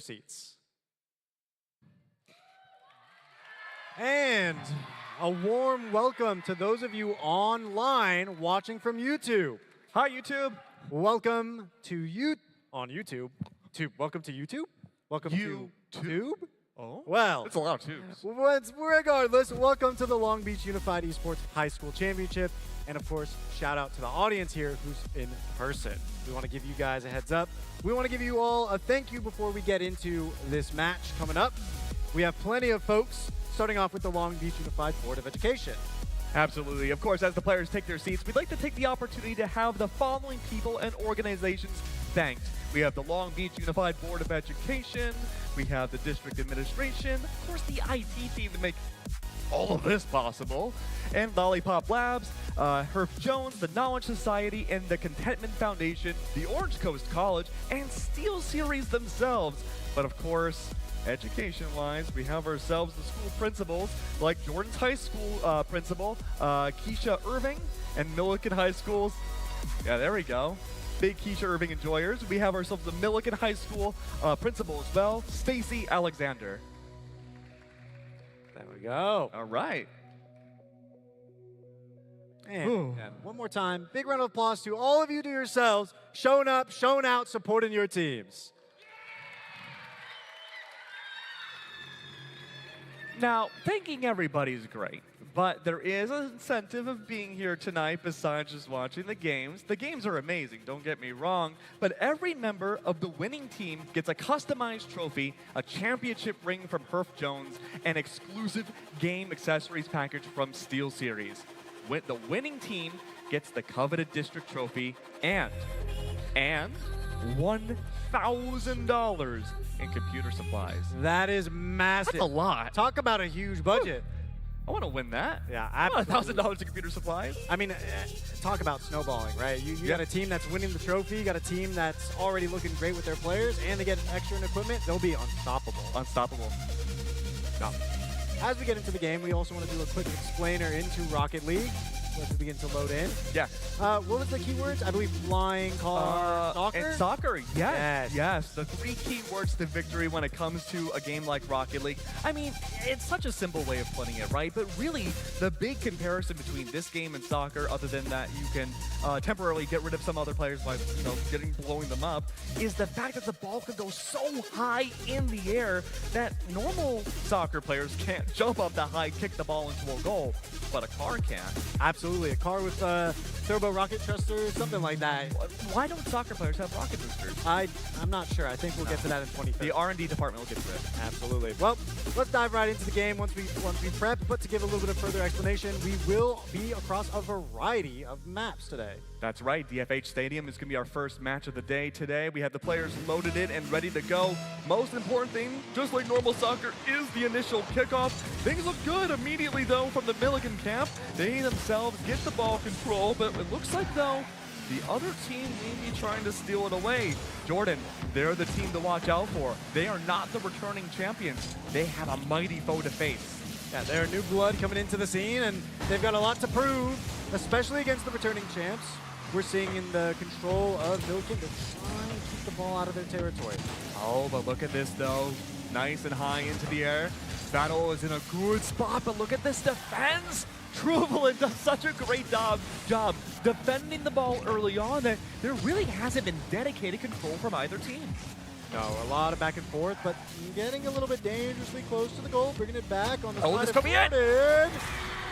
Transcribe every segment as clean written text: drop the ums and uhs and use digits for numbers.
seats. And a warm welcome to those of you online watching from YouTube. Hi, YouTube. Welcome to YouTube. Welcome to YouTube? Welcome to YouTube? Oh, well, it's a lot of tubes. Regardless, welcome to the Long Beach Unified Esports High School Championship. And of course, shout out to the audience here who's in person. We want to give you guys a heads up. We want to give you all a thank you before we get into this match coming up. We have plenty of folks, starting off with the Long Beach Unified Board of Education. Absolutely. Of course, as the players take their seats, we'd like to take the opportunity to have the following people and organizations thanked. We have the Long Beach Unified Board of Education, we have the District Administration, of course the IT team to make all of this possible, and Lollipop Labs, Herb Jones, the Knowledge Society, and the Contentment Foundation, the Orange Coast College, and Steel Series themselves. But of course, education-wise, we have ourselves the school principals, like Jordan's High School principal, Keisha Irving, and Milliken High School's, yeah, there we go, big Keisha Irving enjoyers. We have ourselves the Milliken High School principal as well, Stacy Alexander. There we go. All right. And one more time, big round of applause to all of you to yourselves, shown up, shown out, supporting your teams. Now, thanking everybody's great, but there is an incentive of being here tonight besides just watching the games. The games are amazing, don't get me wrong, but every member of the winning team gets a customized trophy, a championship ring from Herf Jones, and exclusive game accessories package from Steel Series. The winning team gets the coveted district trophy and $1,000 in computer supplies. That is massive. That's a lot. Talk about a huge budget. I want to win that. Yeah, $1,000 in computer supplies. I mean, talk about snowballing, right? You got a team that's winning the trophy, you got a team that's already looking great with their players, and they get extra in equipment, they'll be unstoppable. Unstoppable. No. As we get into the game, we also want to do a quick explainer into Rocket League. Let's begin to load in. Yeah. What was the keywords? I believe flying, car, soccer? And soccer, yes. The 3 key words to victory when it comes to a game like Rocket League. I mean, it's such a simple way of putting it, right? But really, the big comparison between this game and soccer, other than that you can temporarily get rid of some other players by, blowing them up, is the fact that the ball can go so high in the air that normal soccer players can't jump up that high, kick the ball into a goal, but a car can. Absolutely. A car with turbo rocket thrusters, something like that. Why don't soccer players have rocket boosters? I'm not sure. I think we'll get to that in 2030. The R&D department will get to it. Absolutely. Well, let's dive right into the game once we prep. But to give a little bit of further explanation, we will be across a variety of maps today. That's right. DFH Stadium is going to be our first match of the day today. We have the players loaded in and ready to go. Most important thing, just like normal soccer, is the initial kickoff. Things look good immediately, though, from the Milligan camp. They themselves get the ball control, but it looks like, though, the other team may be trying to steal it away. Jordan, they're the team to watch out for. They are not the returning champions. They have a mighty foe to face. Yeah, they're new blood coming into the scene, and they've got a lot to prove, especially against the returning champs. We're seeing in the control of Milliken, they're trying to keep the ball out of their territory. Oh, but look at this, though. Nice and high into the air. Battle is in a good spot, but look at this defense. Truvalin does such a great job defending the ball early on that there really hasn't been dedicated control from either team. No, a lot of back and forth, but getting a little bit dangerously close to the goal, bringing it back on the side this of could be it. Jordan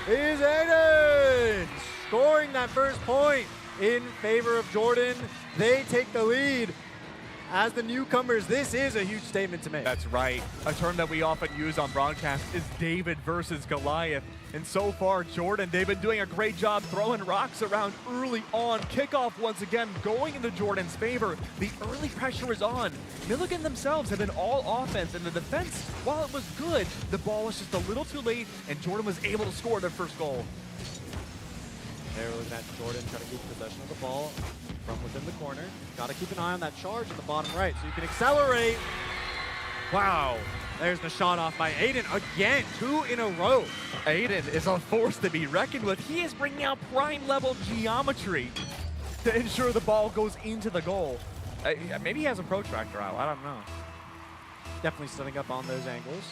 is Aiden scoring that first point in favor of Jordan. They take the lead. As the newcomers, this is a huge statement to make. That's right. A term that we often use on broadcast is David versus Goliath. And so far, Jordan, they've been doing a great job throwing rocks around early on. Kickoff once again going into Jordan's favor. The early pressure is on. Milligan themselves have been all offense, and the defense, while it was good, the ball was just a little too late, and Jordan was able to score their first goal. They're looking at Jordan trying to keep possession of the ball from within the corner. Got to keep an eye on that charge in the bottom right so you can accelerate. Wow. There's the shot off by Aiden again, 2 in a row. Aiden is a force to be reckoned with. He is bringing out prime level geometry to ensure the ball goes into the goal. Maybe he has a protractor out, I don't know. Definitely setting up on those angles.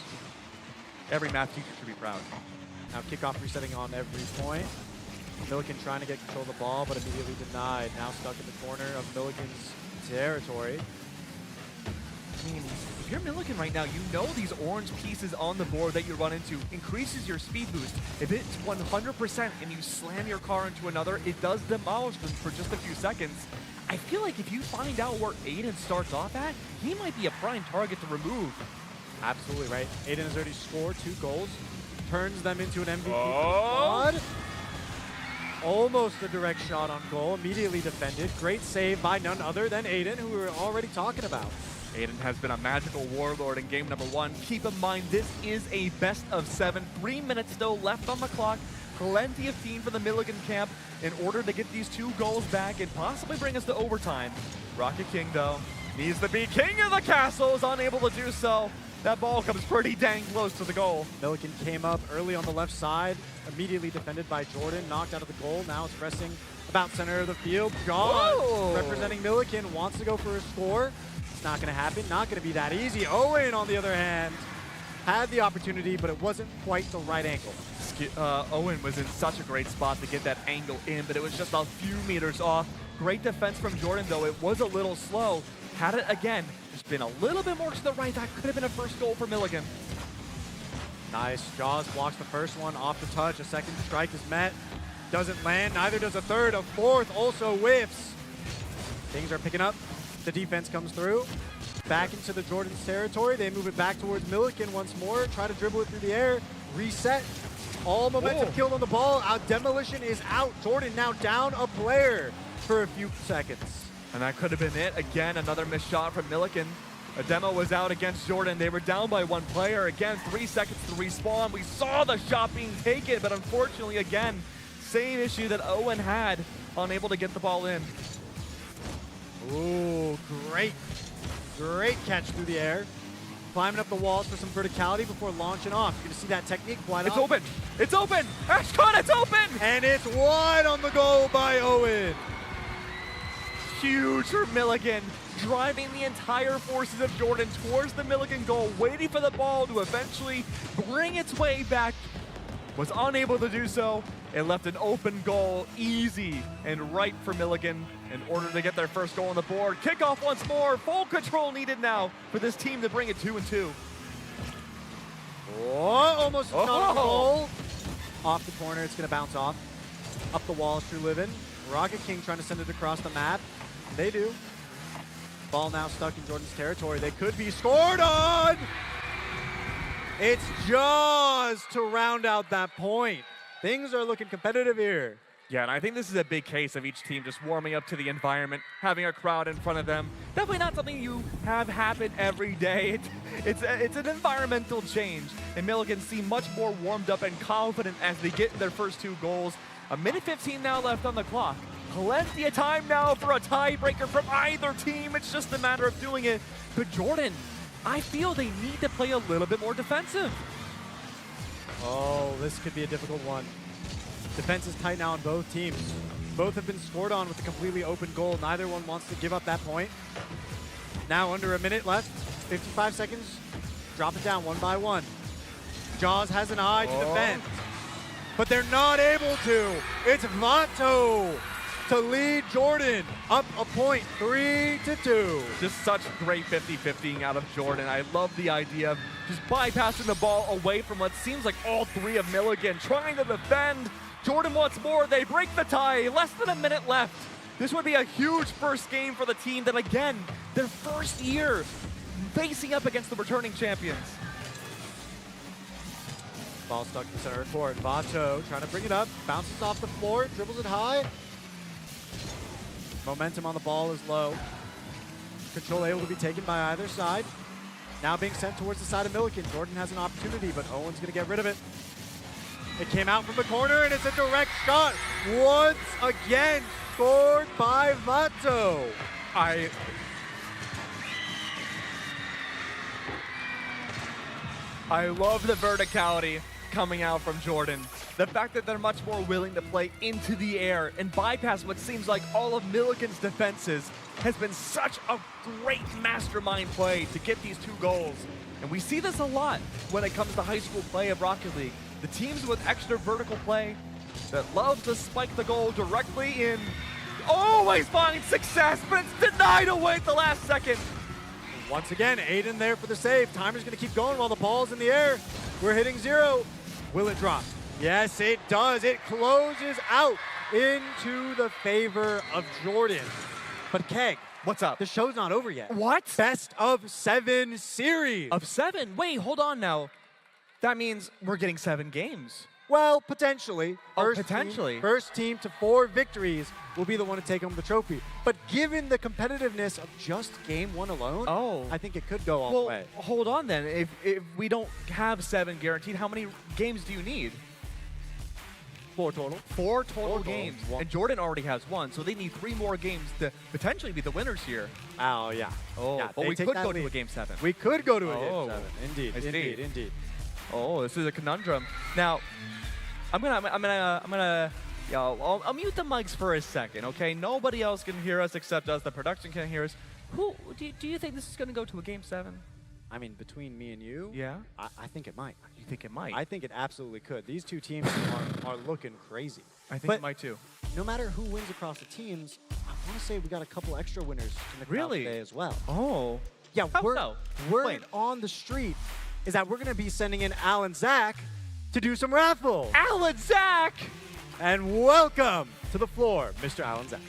Every math teacher should be proud. Now kickoff resetting on every point. Milliken trying to get control of the ball, but immediately denied. Now stuck in the corner of Milliken's territory. I mean, if you're Milliken right now, you know these orange pieces on the board that you run into increases your speed boost. If it's 100% and you slam your car into another, it does demolish them for just a few seconds. I feel like if you find out where Aiden starts off at, he might be a prime target to remove. Absolutely right. Aiden has already scored 2 goals, turns them into an MVP Oh. squad. Almost a direct shot on goal, immediately defended. Great save by none other than Aiden, who we were already talking about. Aiden has been a magical warlord in game number 1. Keep in mind, this is a best of 7. 3 minutes still left on the clock. Plenty of team for the Milliken camp in order to get these 2 goals back and possibly bring us to overtime. Rocket King, though, needs to be king of the castle, is unable to do so. That ball comes pretty dang close to the goal. Milliken came up early on the left side, immediately defended by Jordan, knocked out of the goal. Now it's pressing about center of the field. Jaws, representing Milliken, wants to go for a score. It's not going to happen, not going to be that easy. Owen, on the other hand, had the opportunity, but it wasn't quite the right angle. Owen was in such a great spot to get that angle in, but it was just a few meters off. Great defense from Jordan, though. It was a little slow. Had it again, just been a little bit more to the right. That could have been a first goal for Milliken. Nice. Jaws blocks the first one off the touch. A second strike is met. Doesn't land. Neither does a third. A fourth also whiffs. Things are picking up. The defense comes through. Back into the Jordan's territory. They move it back towards Milliken once more. Try to dribble it through the air. Reset. All momentum killed on the ball. Demolition is out. Jordan now down a player for a few seconds. And that could have been it. Again, another missed shot from Milliken. A demo was out against Jordan. They were down by 1 player. Again, 3 seconds to respawn. We saw the shot being taken, but unfortunately, again, same issue that Owen had, unable to get the ball in. Ooh, great catch through the air. Climbing up the walls for some verticality before launching off. You're going to see that technique quite It's often. open. It's open. Ashcon, it's open. And it's wide on the goal by Owen. Huge for Milliken, driving the entire forces of Jordan towards the Milliken goal, waiting for the ball to eventually bring its way back. Was unable to do so. It left an open goal, easy and right for Milliken in order to get their first goal on the board. Kickoff once more. Full control needed now for this team to bring it 2-2. Oh, almost another goal. Off the corner, it's going to bounce off. Up the wall is True Livin'. Rocket King trying to send it across the map. They do. Ball now stuck in Jordan's territory. They could be scored on. It's Jaws to round out that point. Things are looking competitive here. Yeah, and I think this is a big case of each team just warming up to the environment, having a crowd in front of them. Definitely not something you have happen every day. It's an environmental change, and Milliken seem much more warmed up and confident as they get their first 2 goals. 1:15 now left on the clock. Plenty of time now for a tiebreaker from either team. It's just a matter of doing it. But Jordan, I feel they need to play a little bit more defensive. Oh, this could be a difficult one. Defense is tight now on both teams. Both have been scored on with a completely open goal. Neither one wants to give up that point. Now under a minute left, 55 seconds. Drop it down 1 by 1. Jaws has an eye to defend, but they're not able to. It's Vato to lead Jordan up a point, 3-2. Just such great 50-50 out of Jordan. I love the idea of just bypassing the ball away from what seems like all 3 of Milliken, trying to defend. Jordan wants more. They break the tie. Less than a minute left. This would be a huge first game for the team that, again, their first year facing up against the returning champions. Ball stuck in the center court. Vato trying to bring it up, bounces off the floor, dribbles it high. Momentum on the ball is low. Control able to be taken by either side. Now being sent towards the side of Milliken. Jordan has an opportunity, but Owen's going to get rid of it. It came out from the corner, and it's a direct shot. Once again, scored by Vato. I love the verticality coming out from Jordan. The fact that they're much more willing to play into the air and bypass what seems like all of Milliken's defenses has been such a great mastermind play to get these 2 goals. And we see this a lot when it comes to high school play of Rocket League. The teams with extra vertical play that love to spike the goal directly in always find success, but it's denied away at the last second. Once again, Aiden there for the save. Timer's going to keep going while the ball's in the air. We're hitting 0. Will it drop? Yes, it does. It closes out into the favor of Jordan. But Keg, what's up? The show's not over yet. What? Best of 7 series. Of 7? Wait, hold on now. That means we're getting 7 games. Well, potentially. Potentially. First team to 4 victories will be the one to take home the trophy. But given the competitiveness of just game 1 alone, I think it could go all the way. Hold on then. If we don't have 7 guaranteed, how many games do you need? 4 total. 4 total games. One. And Jordan already has 1, so they need 3 more games to potentially be the winners here. Oh, yeah. Oh, but we could go to a game 7. We could go to a game 7. Indeed. Indeed. Oh, this is a conundrum. Now, I'm gonna I'll mute the mics for a second, okay? Nobody else can hear us except us. The production can't hear us. Who do you think this is gonna go to a game 7? I mean, between me and you, yeah, I think it might. You think it might? I think it absolutely could. These 2 teams are looking crazy. I think it might too. No matter who wins across the teams, I want to say we got a couple extra winners in the crowd today as well. Oh. Yeah, How word on the street is that we're going to be sending in Alan Zach to do some raffle. Alan Zach! And welcome to the floor, Mr. Alan Zach.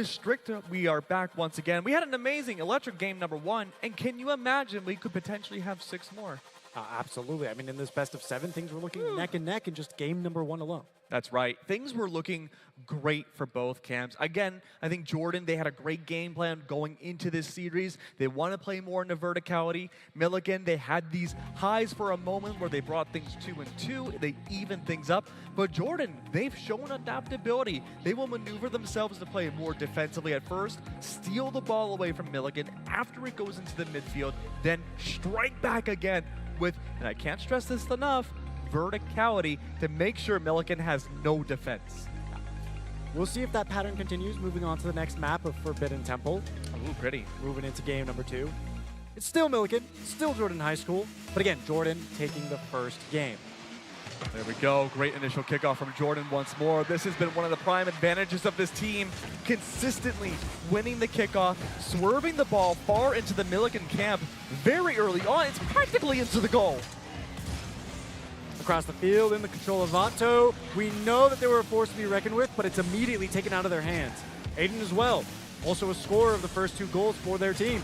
District, we are back once again. We had an amazing electric game number 1, and can you imagine we could potentially have 6 more? Absolutely. I mean, in this best of 7, things were looking neck and neck in just game number 1 alone. That's right. Things were looking great for both camps. Again, I think Jordan, they had a great game plan going into this series. They want to play more into verticality. Milligan, they had these highs for a moment where they brought things 2-2. They evened things up. But Jordan, they've shown adaptability. They will maneuver themselves to play more defensively at first, steal the ball away from Milligan after it goes into the midfield, then strike back again with, and I can't stress this enough, verticality to make sure Milligan has no defense. We'll see if that pattern continues, moving on to the next map of Forbidden Temple. Ooh, pretty. Moving into game number 2. It's still Milligan, still Jordan High School, but again, Jordan taking the first game. There we go. Great initial kickoff from Jordan once more. This has been one of the prime advantages of this team, consistently winning the kickoff, swerving the ball far into the Milligan camp very early on. It's practically into the goal. Across the field in the control of Vato. We know that they were a force to be reckoned with, but it's immediately taken out of their hands. Aiden as well, also a scorer of the first 2 goals for their team.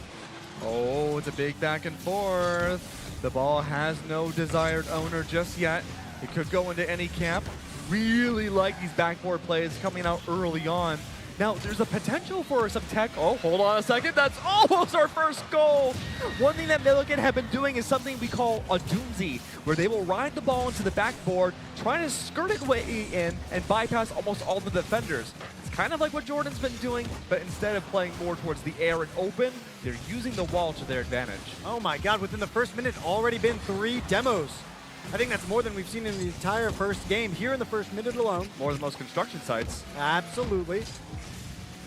Oh, it's a big back and forth. The ball has no desired owner just yet. It could go into any camp. Really like these backboard plays coming out early on. Now, there's a potential for some tech. Oh, hold on a second. That's almost our first goal. One thing that Milligan have been doing is something we call a doomsy, where they will ride the ball into the backboard, trying to skirt it way in and bypass almost all the defenders. It's kind of like what Jordan's been doing, but instead of playing more towards the air and open, they're using the wall to their advantage. Oh my God, within the first minute, already been 3 demos. I think that's more than we've seen in the entire first game here in the first minute alone. More than most construction sites. Absolutely.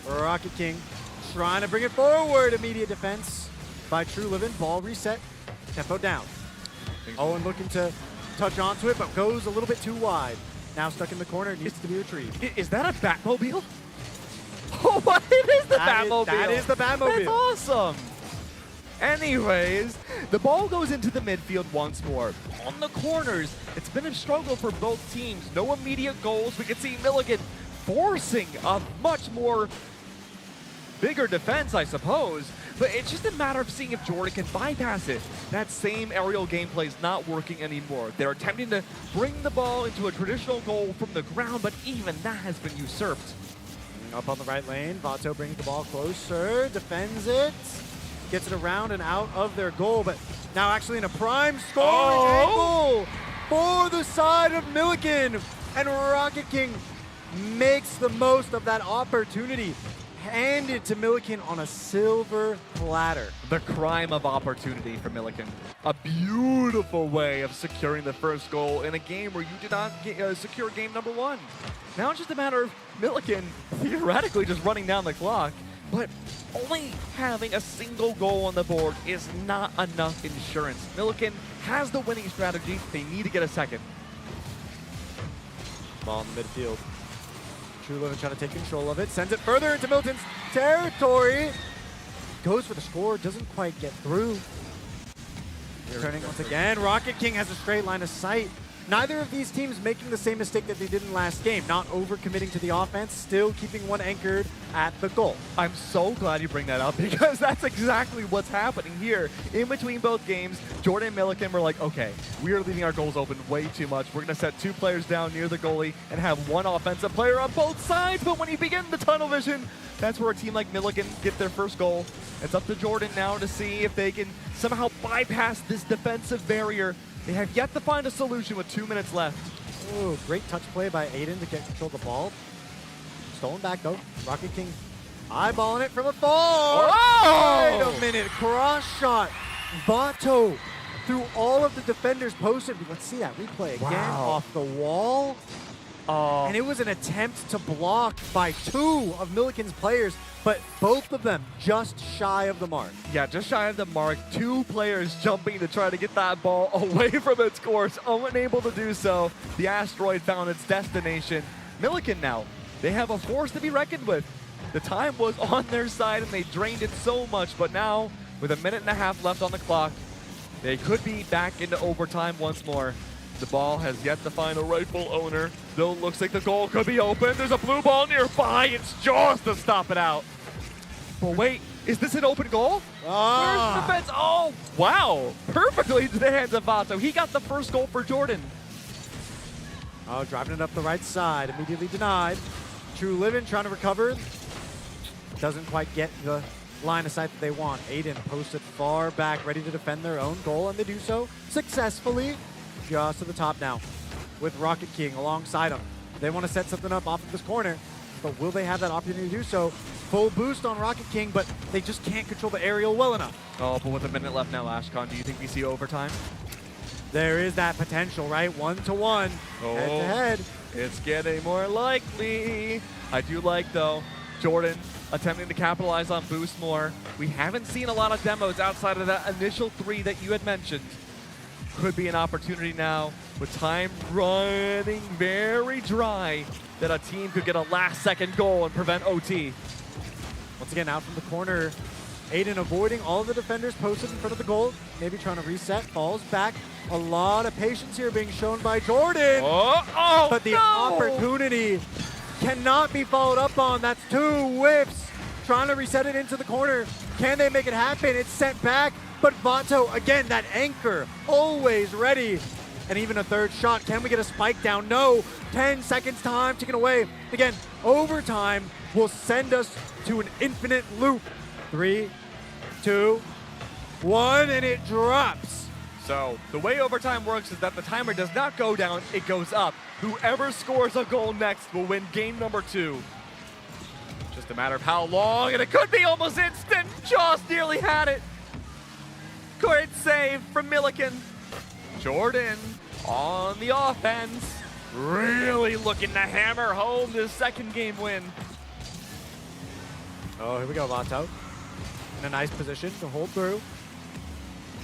Rocket King trying to bring it forward. Immediate defense by True Living. Ball reset. Tempo down. Owen looking to touch onto it, but goes a little bit too wide. Now stuck in the corner. Needs to be retrieved. Is that a Batmobile? Oh, what? It is the Batmobile. That is the Batmobile. That's awesome. Anyways, the ball goes into the midfield once more. On the corners, it's been a struggle for both teams. No immediate goals. We can see Milligan forcing a much more bigger defense, I suppose. But it's just a matter of seeing if Jordan can bypass it. That same aerial gameplay is not working anymore. They're attempting to bring the ball into a traditional goal from the ground, but even that has been usurped. Up on the right lane, Vato brings the ball closer, defends it, gets it around and out of their goal, but now actually in a prime scoring angle for the side of Milligan. And Rocket King makes the most of that opportunity. Handed to Milligan on a silver platter. The crime of opportunity for Milligan. A beautiful way of securing the first goal in a game where you did not secure game number 1. Now it's just a matter of Milligan theoretically just running down the clock, but only having a single goal on the board is not enough insurance. Milligan has the winning strategy. They need to get a second. Ball in the midfield. True Living trying to take control of it. Sends it further into Milton's territory. Goes for the score. Doesn't quite get through. Turning once again. Rocket King has a straight line of sight. Neither of these teams making the same mistake that they did in last game. Not overcommitting to the offense. Still keeping one anchored at the goal. I'm so glad you bring that up because that's exactly what's happening here. In between both games, Jordan and Milligan were like, okay, we are leaving our goals open way too much. We're going to set 2 players down near the goalie and have one offensive player on both sides. But when you begin the tunnel vision, that's where a team like Milligan get their first goal. It's up to Jordan now to see if they can somehow bypass this defensive barrier. They have yet to find a solution with 2 minutes left. Ooh, great touch play by Aiden to get control of the ball. Stolen back though. Rocket King eyeballing it from afar. Oh! Wait a minute, cross shot. Vato through all of the defenders posted. Let's see that replay again. Wow. Off the wall. And it was an attempt to block by 2 of Milligan's players, but both of them just shy of the mark. Yeah, just shy of the mark. 2 players jumping to try to get that ball away from its course. Unable to do so. The asteroid found its destination. Milligan now, they have a force to be reckoned with. The time was on their side and they drained it so much, but now, with a minute and a half left on the clock, they could be back into overtime once more. The ball has yet to find a rightful owner. Though it looks like the goal could be open. There's a blue ball nearby. It's Jaws to stop it out. But wait, is this an open goal? Where's the defense? Oh, wow. Perfectly into the hands of Vato. He got the first goal for Jordan. Oh, driving it up the right side. Immediately denied. True Living trying to recover. Doesn't quite get the line of sight that they want. Aiden posted far back, ready to defend their own goal, and they do so successfully. Just to the top now with Rocket King alongside him. They want to set something up off of this corner, but will they have that opportunity to do so? Full boost on Rocket King, but they just can't control the aerial well enough. Oh, but with a minute left now, Ashcon, do you think we see overtime? There is that potential, right? 1-to-1, head-to-head. It's getting more likely. I do like, though, Jordan attempting to capitalize on boost more. We haven't seen a lot of demos outside of that initial 3 that you had mentioned. Could be an opportunity now with time running very dry that a team could get a last-second goal and prevent OT. Once again, out from the corner, Aiden avoiding all of the defenders posted in front of the goal, maybe trying to reset, falls back. A lot of patience here being shown by Jordan. But the opportunity cannot be followed up on. That's 2 whiffs. Trying to reset it into the corner. Can they make it happen? It's sent back. But Vato, again, that anchor, always ready. And even a third shot. Can we get a spike down? No. 10 seconds time taken away. Again, overtime will send us to an infinite loop. 3, 2, 1, and it drops. So the way overtime works is that the timer does not go down, it goes up. Whoever scores a goal next will win game number 2. Just a matter of how long, and it could be almost instant. Jaws nearly had it. Great save from Milliken. Jordan on the offense, really looking to hammer home this second game win. Oh, here we go, Vato. In a nice position to hold through.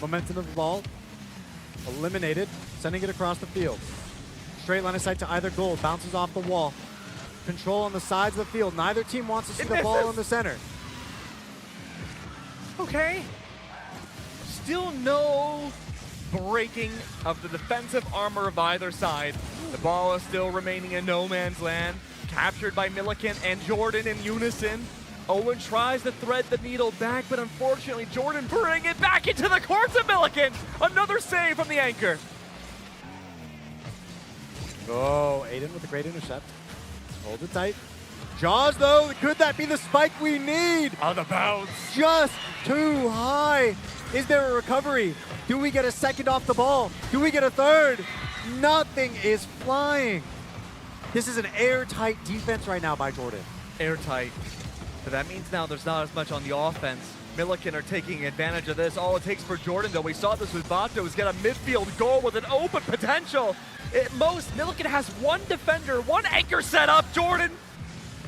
Momentum of the ball. Eliminated, sending it across the field. Straight line of sight to either goal, bounces off the wall. Control on the sides of the field. Neither team wants to see the ball in the center. Okay. Still no breaking of the defensive armor of either side. The ball is still remaining in no man's land. Captured by Milliken and Jordan in unison. Owen tries to thread the needle back, but unfortunately Jordan bringing it back into the courts of Milliken. Another save from the anchor. Oh, Aiden with a great intercept. Hold it tight. Jaws, though, could that be the spike we need? On the bounce. Just too high. Is there a recovery? Do we get a second off the ball? Do we get a third? Nothing is flying. This is an airtight defense right now by Jordan. Airtight. But that means now there's not as much on the offense. Milliken are taking advantage of this. All it takes for Jordan, though, we saw this with Vato, is get a midfield goal with an open potential. At most, Milliken has 1 defender, 1 anchor set up. Jordan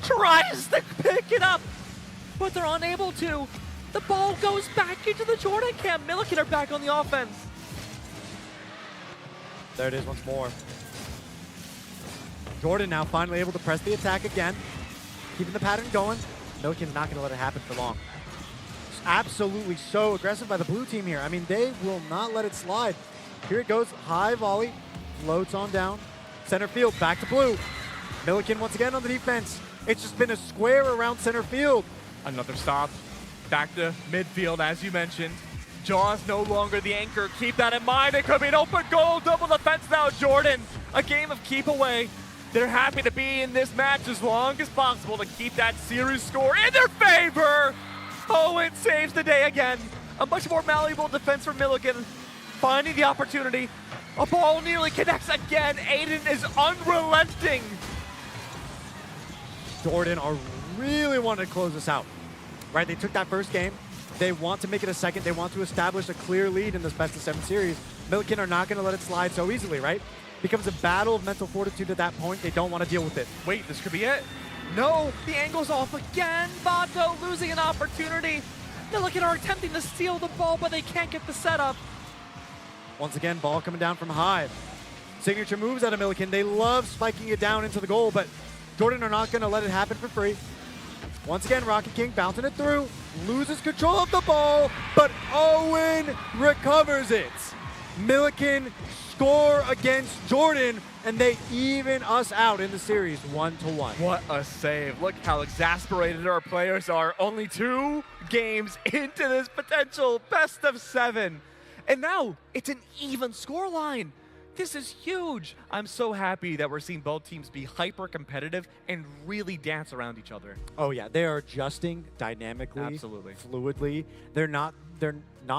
tries to pick it up, but they're unable to. The ball goes back into the Jordan camp. Milliken are back on the offense. There it is once more. Jordan now finally able to press the attack again, keeping the pattern going. Milliken's not going to let it happen for long. It's absolutely so aggressive by the blue team here. I mean, they will not let it slide. Here it goes, high volley, floats on down. Center field, back to blue. Milliken once again on the defense. It's just been a square around center field. Another stop. Back to midfield, as you mentioned. Jaws no longer the anchor. Keep that in mind. It could be an open goal. Double defense now, Jordan. A game of keep away. They're happy to be in this match as long as possible to keep that series score in their favor. Owen saves the day again. A much more malleable defense for Milliken. Finding the opportunity. A ball nearly connects again. Aiden is unrelenting. Jordan are really wanting to close this out. Right, they took that first game. They want to make it a second. They want to establish a clear lead in this best-of-7 series. Milliken are not going to let it slide so easily, right? Becomes a battle of mental fortitude at that point. They don't want to deal with it. Wait, this could be it. No, the angle's off again. Vato losing an opportunity. Milliken are attempting to steal the ball, but they can't get the setup. Once again, ball coming down from high. Signature moves out of Milliken. They love spiking it down into the goal, but Jordan are not going to let it happen for free. Once again, Rocket King bouncing it through, loses control of the ball, but Owen recovers it. Milliken score against Jordan, and they even us out in the series 1-1. What a save. Look how exasperated our players are. Only 2 games into this potential best of 7. And now it's an even scoreline. This is huge. I'm so happy that we're seeing both teams be hyper competitive and really dance around each other. Oh yeah, they are adjusting dynamically, Absolutely. fluidly. They're not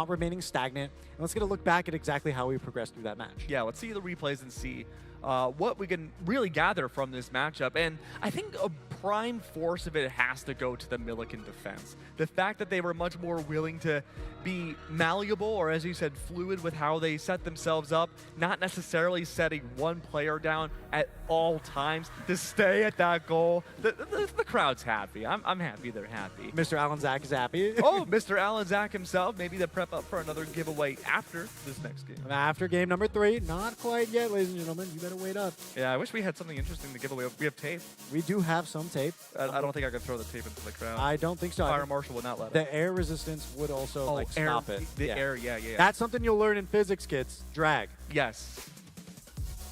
remaining stagnant. And let's get a look back at exactly how we progressed through that match. Yeah, let's see the replays and see what we can really gather from this matchup. And I think a prime force of it has to go to the Milliken defense. The fact that they were much more willing to be malleable, or as you said, fluid with how they set themselves up, not necessarily setting one player down at all times to stay at that goal. The crowd's happy. I'm happy they're happy. Mr. Allen Zach is happy. Oh, Mr. Allen Zach himself, maybe to prep up for another giveaway after this next game. After game number 3, not quite yet, ladies and gentlemen. You better wait up. Yeah, I wish we had something interesting to give away. We have tape. We do have some tape. I don't think I could throw the tape into the crowd. I don't think so. Fire marshal would not let it. The air resistance would also stop it. The air, yeah. That's something you'll learn in physics, kids. Drag. Yes.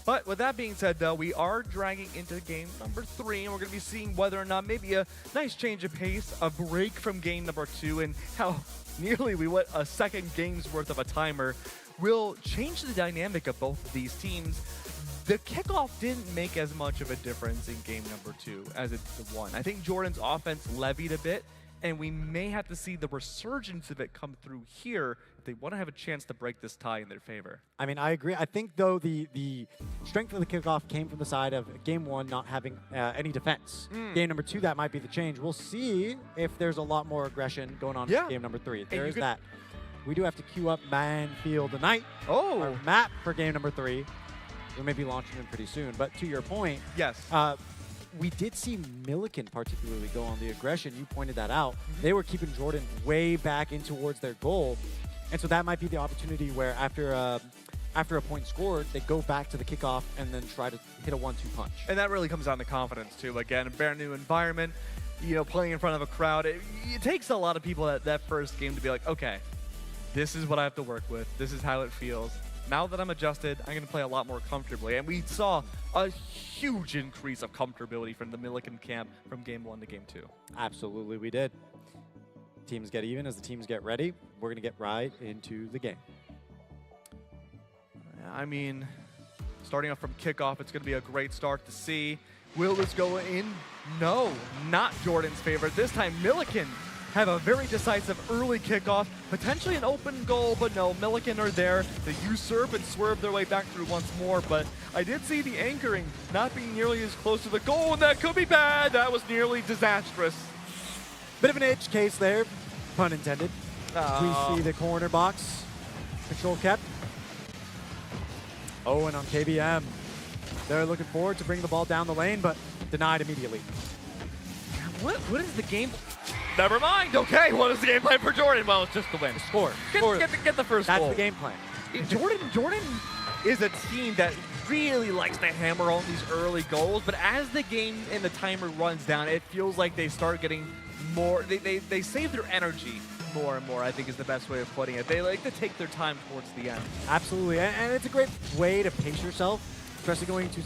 But with that being said, though, we are dragging into game number 3, and we're going to be seeing whether or not maybe a nice change of pace, a break from game number 2, and how nearly we went a second game's worth of a timer will change the dynamic of both of these teams. The kickoff didn't make as much of a difference in game number 2 as it did the 1. I think Jordan's offense levied a bit, and we may have to see the resurgence of it come through here if they want to have a chance to break this tie in their favor. I mean, I agree. I think, though, the strength of the kickoff came from the side of game 1 not having any defense. Game number 2, that might be the change. We'll see if there's a lot more aggression going on in game number 3. There is that. We do have to queue up Manfield tonight. Our map for game number 3. We may be launching them pretty soon. But to your point, yes, we did see Milliken particularly go on the aggression. You pointed that out. They were keeping Jordan way back in towards their goal. And so that might be the opportunity where after a point scored, they go back to the kickoff and then try to hit a 1-2 punch. And that really comes down to confidence, too. Again, a brand new environment, you know, playing in front of a crowd. It takes a lot of people at that first game to be like, okay, this is what I have to work with. This is how it feels. Now that I'm adjusted, I'm going to play a lot more comfortably. And we saw a huge increase of comfortability from the Milliken camp from game 1 to game 2. Absolutely, we did. Teams get even as the teams get ready. We're going to get right into the game. I mean, starting off from kickoff, it's going to be a great start to see. Will this go in? No, not Jordan's favorite. This time, Milliken have a very decisive early kickoff, potentially an open goal, but no, Milliken are there. They usurp and swerve their way back through once more, but I did see the anchoring not being nearly as close to the goal, and that could be bad. That was nearly disastrous. Bit of an edge case there, pun intended. We see the corner box. Control kept. Owen on KBM. They're looking forward to bringing the ball down the lane, but denied immediately. What is the game? Never mind. Okay, what is the game plan for Jordan? Well, it's just the win. Score. Get the first goal. That's the game plan. Jordan is a team that really likes to hammer on these early goals, but as the game and the timer runs down, it feels like they start getting more, they save their energy more and more, I think is the best way of putting it. They like to take their time towards the end. Absolutely, and it's a great way to pace yourself, especially going to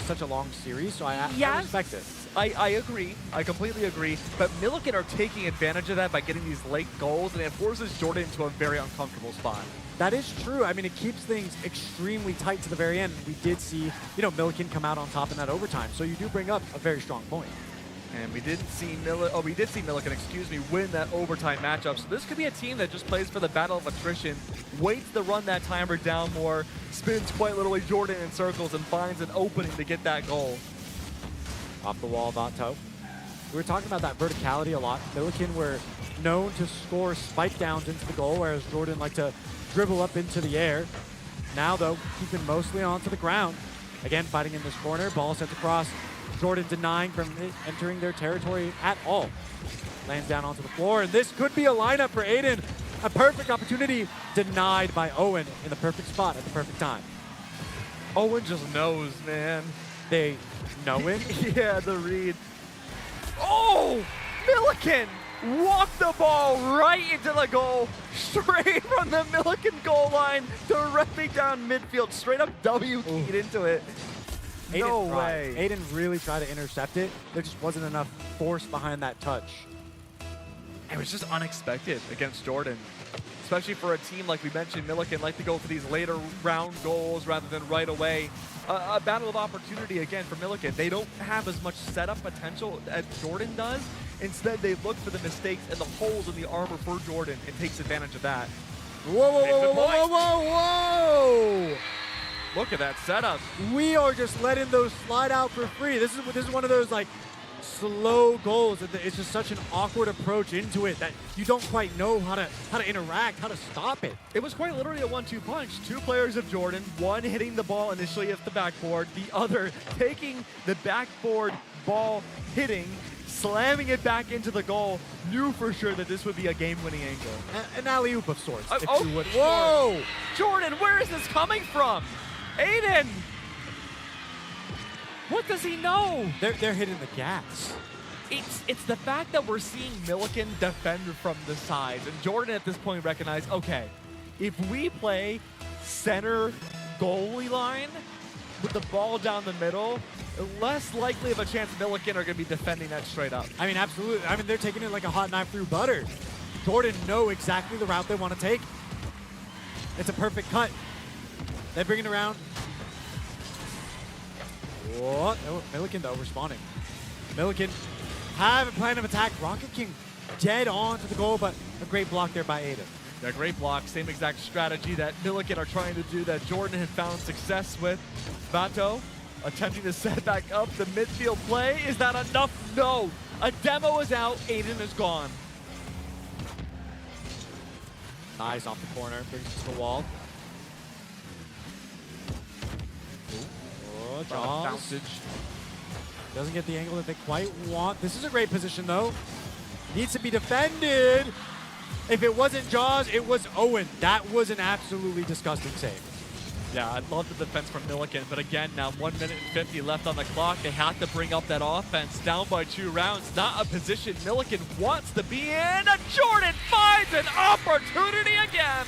such a long series, so I respect it. I agree. I completely agree. But Milliken are taking advantage of that by getting these late goals, and it forces Jordan into a very uncomfortable spot. That is true. I mean, it keeps things extremely tight to the very end. We did see, Milliken come out on top in that overtime, so you do bring up a very strong point. And we did see Milliken, win that overtime matchup. So this could be a team that just plays for the battle of attrition, waits to run that timer down more, spins quite literally Jordan in circles, and finds an opening to get that goal. Off the wall, Vato. We were talking about that verticality a lot. Milliken were known to score spike downs into the goal, whereas Jordan liked to dribble up into the air. Now, though, keeping mostly onto the ground. Again, fighting in this corner. Ball sent across. Jordan denying from entering their territory at all. Lands down onto the floor, and this could be a lineup for Aiden. A perfect opportunity denied by Owen in the perfect spot at the perfect time. Owen just knows, man. They know it? Yeah, the read. Oh! Milliken walked the ball right into the goal, straight from the Milliken goal line, directly down midfield, straight up W-keyed into it. No way. Aiden really tried to intercept it. There just wasn't enough force behind that touch. It was just unexpected against Jordan, especially for a team like we mentioned, Milliken like to go for these later round goals rather than right away. A battle of opportunity again for Milliken. They don't have as much setup potential as Jordan does. Instead, they look for the mistakes and the holes in the armor for Jordan and takes advantage of that. Whoa, whoa, whoa, whoa, whoa, whoa! Look at that setup. We are just letting those slide out for free. This is one of those like slow goals. It's just such an awkward approach into it that you don't quite know how to interact, how to stop it. It was quite literally a 1-2 punch. Two players of Jordan, one hitting the ball initially at the backboard, the other taking the backboard ball, hitting, slamming it back into the goal, knew for sure that this would be a game-winning angle. An alley-oop of sorts. Whoa! Jordan, where is this coming from? Aiden! What does he know? They're hitting the gas. It's the fact that we're seeing Milliken defend from the sides, and Jordan at this point recognized, okay, if we play center goalie line with the ball down the middle, less likely of a chance Milliken are going to be defending that straight up. I mean, absolutely. I mean, they're taking it like a hot knife through butter. Jordan know exactly the route they want to take. It's a perfect cut. They bring it around. What? Milliken, though, responding. Milliken have a plan of attack. Rocket King dead on to the goal, but a great block there by Aiden. Yeah, great block. Same exact strategy that Milliken are trying to do that Jordan had found success with. Vato attempting to set back up the midfield play. Is that enough? No. A demo is out. Aiden is gone. Nice off the corner. Brings it to the wall. Oh, Jaws. Doesn't get the angle that they quite want. This is a great position, though. Needs to be defended. If it wasn't Jaws, it was Owen. That was an absolutely disgusting save. Yeah, I love the defense from Milliken, but again, now 1 minute and 50 left on the clock. They have to bring up that offense. Down by 2 rounds. Not a position Milliken wants to be in. Jordan finds an opportunity again.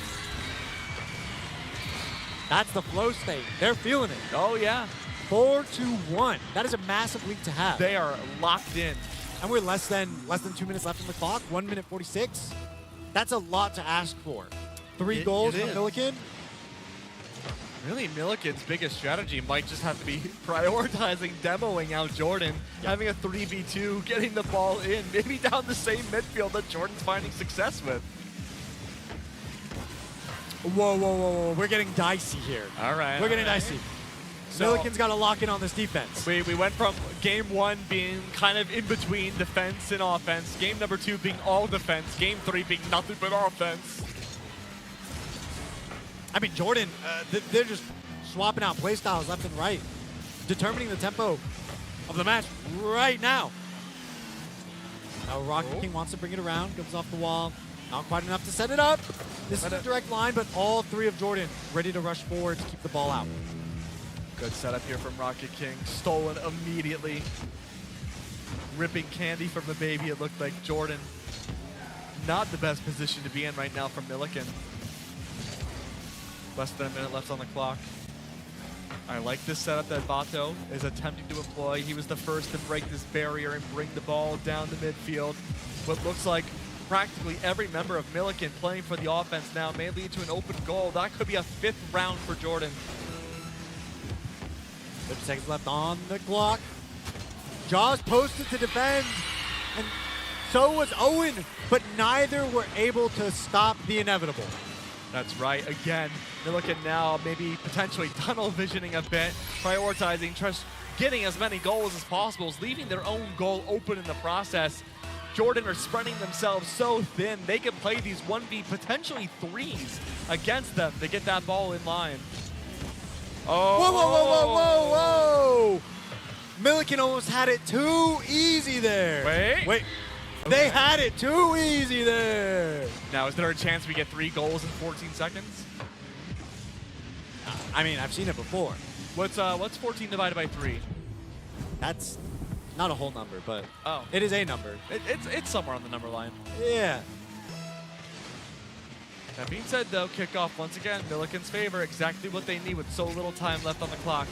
That's the flow state. They're feeling it. Oh, yeah. 4-1. That is a massive lead to have. They are locked in. And we're less than 2 minutes left on the clock. 1 minute 46. That's a lot to ask for. 3 goals from Milliken. Really, Milliken's biggest strategy might just have to be prioritizing demoing out Jordan, having a 3v2, getting the ball in, maybe down the same midfield that Jordan's finding success with. Whoa, whoa, whoa, whoa. We're getting dicey here. All right. We're getting dicey. So Milliken's got to lock in on this defense. We went from game 1 being kind of in between defense and offense, game number 2 being all defense, game 3 being nothing but offense. I mean, Jordan, they're just swapping out play styles left and right, determining the tempo of the match right now. Now Rocket King wants to bring it around, goes off the wall. Not quite enough to set it up. This is a direct line, but all 3 of Jordan ready to rush forward to keep the ball out. Good setup here from Rocket King. Stolen immediately. Ripping candy from the baby, it looked like Jordan. Not the best position to be in right now from Milliken. Less than a minute left on the clock. I like this setup that Vato is attempting to employ. He was the first to break this barrier and bring the ball down the midfield. What looks like practically every member of Milliken playing for the offense now may lead to an open goal. That could be a 5th round for Jordan. 50 seconds left on the clock. Jaws posted to defend, and so was Owen, but neither were able to stop the inevitable. That's right. Again, Milliken now maybe potentially tunnel visioning a bit, prioritizing, just getting as many goals as possible, leaving their own goal open in the process. Jordan are spreading themselves so thin, they can play these 1v potentially 3s against them to get that ball in line. Oh. Whoa, whoa, whoa, whoa, whoa, whoa! Milliken almost had it too easy there. Wait. Okay. They had it too easy there. Now, is there a chance we get 3 goals in 14 seconds? I mean, I've seen it before. What's 14 divided by 3? That's Not a whole number, but Oh. it is a number. It's somewhere on the number line. Yeah. That being said, though, kickoff once again, Milliken's favor, exactly what they need with so little time left on the clock.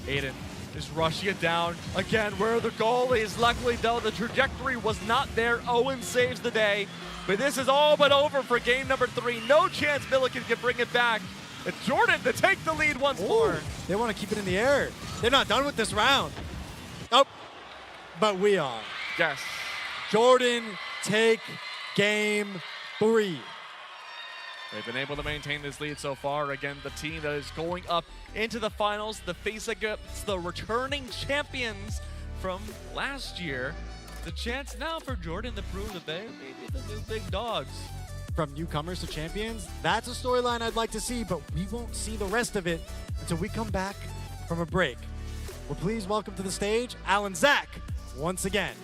Aiden is rushing it down. Again, where are the goalies? Luckily, though, the trajectory was not there. Owen saves the day. But this is all but over for game number 3. No chance Milliken can bring it back. It's Jordan to take the lead once more. They want to keep it in the air. They're not done with this round. Oh, but we are. Yes. Jordan take game 3. They've been able to maintain this lead so far. Again, the team that is going up into the finals, the face against the returning champions from last year. The chance now for Jordan to prove that they may be the new big dogs. From newcomers to champions, that's a storyline I'd like to see, but we won't see the rest of it until we come back from a break. We'll please welcome to the stage Alan Zach once again.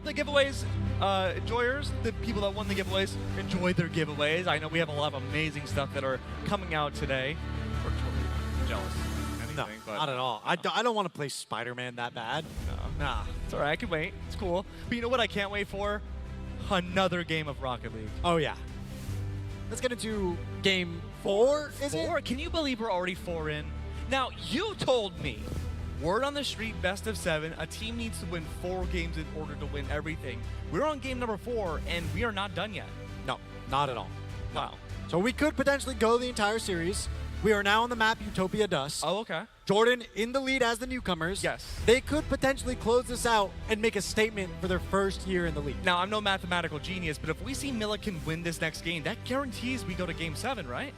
the giveaways enjoyers, the people that won the giveaways, enjoy their giveaways. I know we have a lot of amazing stuff that are coming out today. We're totally jealous. No, But not at all. I don't want to play Spider-Man that bad. no. Nah. It's all right. I can wait. It's cool. But you know what I can't wait for? Another game of Rocket League. Oh, yeah. Let's get into game 4, is it? 4? Can you believe we're already 4 in? Now, you told me, word on the street, best of 7, a team needs to win 4 games in order to win everything. We're on game number 4, and we are not done yet. No, not at all. Wow. So we could potentially go the entire series. We are now on the map Utopia Dust. Oh, okay. Jordan in the lead as the newcomers. Yes. They could potentially close this out and make a statement for their first year in the league. Now, I'm no mathematical genius, but if we see Milliken win this next game, that guarantees we go to game 7, right?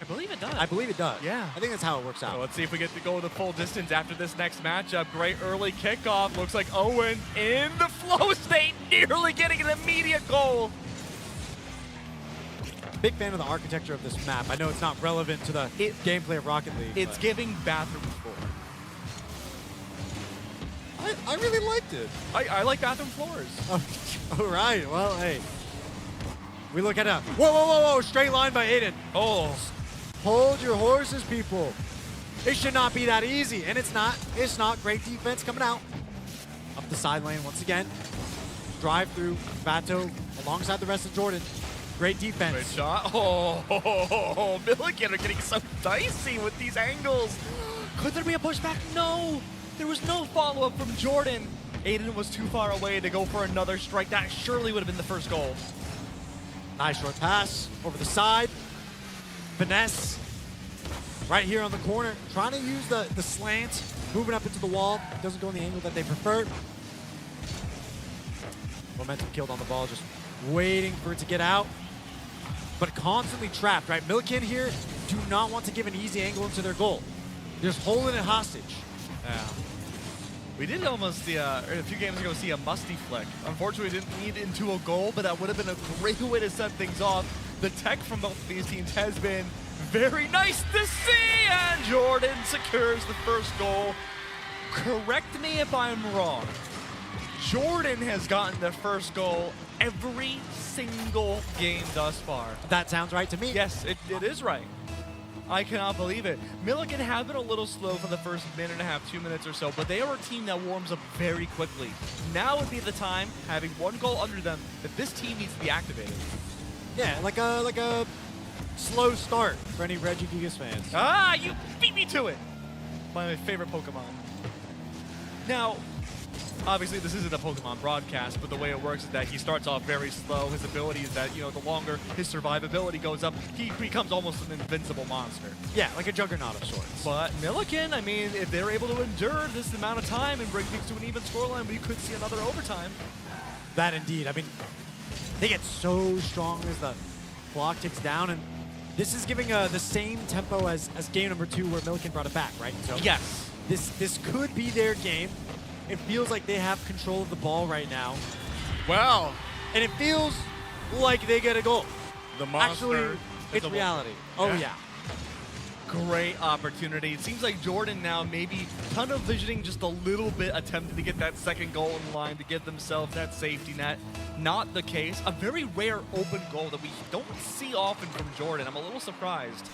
I believe it does. I believe it does. Yeah. I think that's how it works So out. let's see if we get to go the full distance after this next matchup. Great early kickoff. Looks like Owen in the flow state, nearly getting an immediate goal. Big fan of the architecture of this map. I know it's not relevant to the gameplay of Rocket League. It's giving bathroom floor. I really liked it. I like bathroom floors. All right. Well, hey. We look at it. Whoa, whoa, whoa, whoa. Straight line by Aiden. Oh. Hold your horses, people. It should not be that easy. And it's not. It's not. Great defense coming out. Up the side lane once again. Drive through. Vato alongside the rest of Jordan. Great defense. Great shot. Oh, Milliken are getting so dicey with these angles. Could there be a pushback? No. There was no follow-up from Jordan. Aiden was too far away to go for another strike. That surely would have been the first goal. Nice short pass over the side. Finesse. Right here on the corner. Trying to use the slant. Moving up into the wall. Doesn't go in the angle that they prefer. Momentum killed on the ball. Just waiting for it to get out. But constantly trapped, right? Milliken here do not want to give an easy angle into their goal. They're just holding it hostage. Yeah. We did almost a few games ago see a musty flick. Unfortunately, we didn't lead into a goal, but that would have been a great way to set things off. The tech from both of these teams has been very nice to see, and Jordan secures the first goal. Correct me if I'm wrong. Jordan has gotten the first goal every single game thus far. That sounds right to me. Yes, it is right. I cannot believe it. Milliken have been a little slow for the first minute and a half, 2 minutes or so, but they are a team that warms up very quickly. Now would be the time, having one goal under them, that this team needs to be activated. Yeah, like a slow start for any Regigigas fans. Ah, you beat me to it! My favorite Pokemon. Now, obviously this isn't a Pokemon broadcast, but the way it works is that he starts off very slow. His ability is that, the longer his survivability goes up, he becomes almost an invincible monster. Yeah, like a juggernaut of sorts. But Milliken, I mean, if they're able to endure this amount of time and bring things to an even scoreline, we could see another overtime. That indeed. I mean, they get so strong as the clock ticks down, and this is giving the same tempo as game number 2 where Milliken brought it back, right? So Yes. This could be their game. It feels like they have control of the ball right now. Wow. And it feels like they get a goal. The monster. Actually, it's reality. Oh, yeah. Great opportunity. It seems like Jordan now maybe tunnel visioning just a little bit, attempting to get that second goal in line to give themselves that safety net. Not the case. A very rare open goal that we don't see often from Jordan. I'm a little surprised.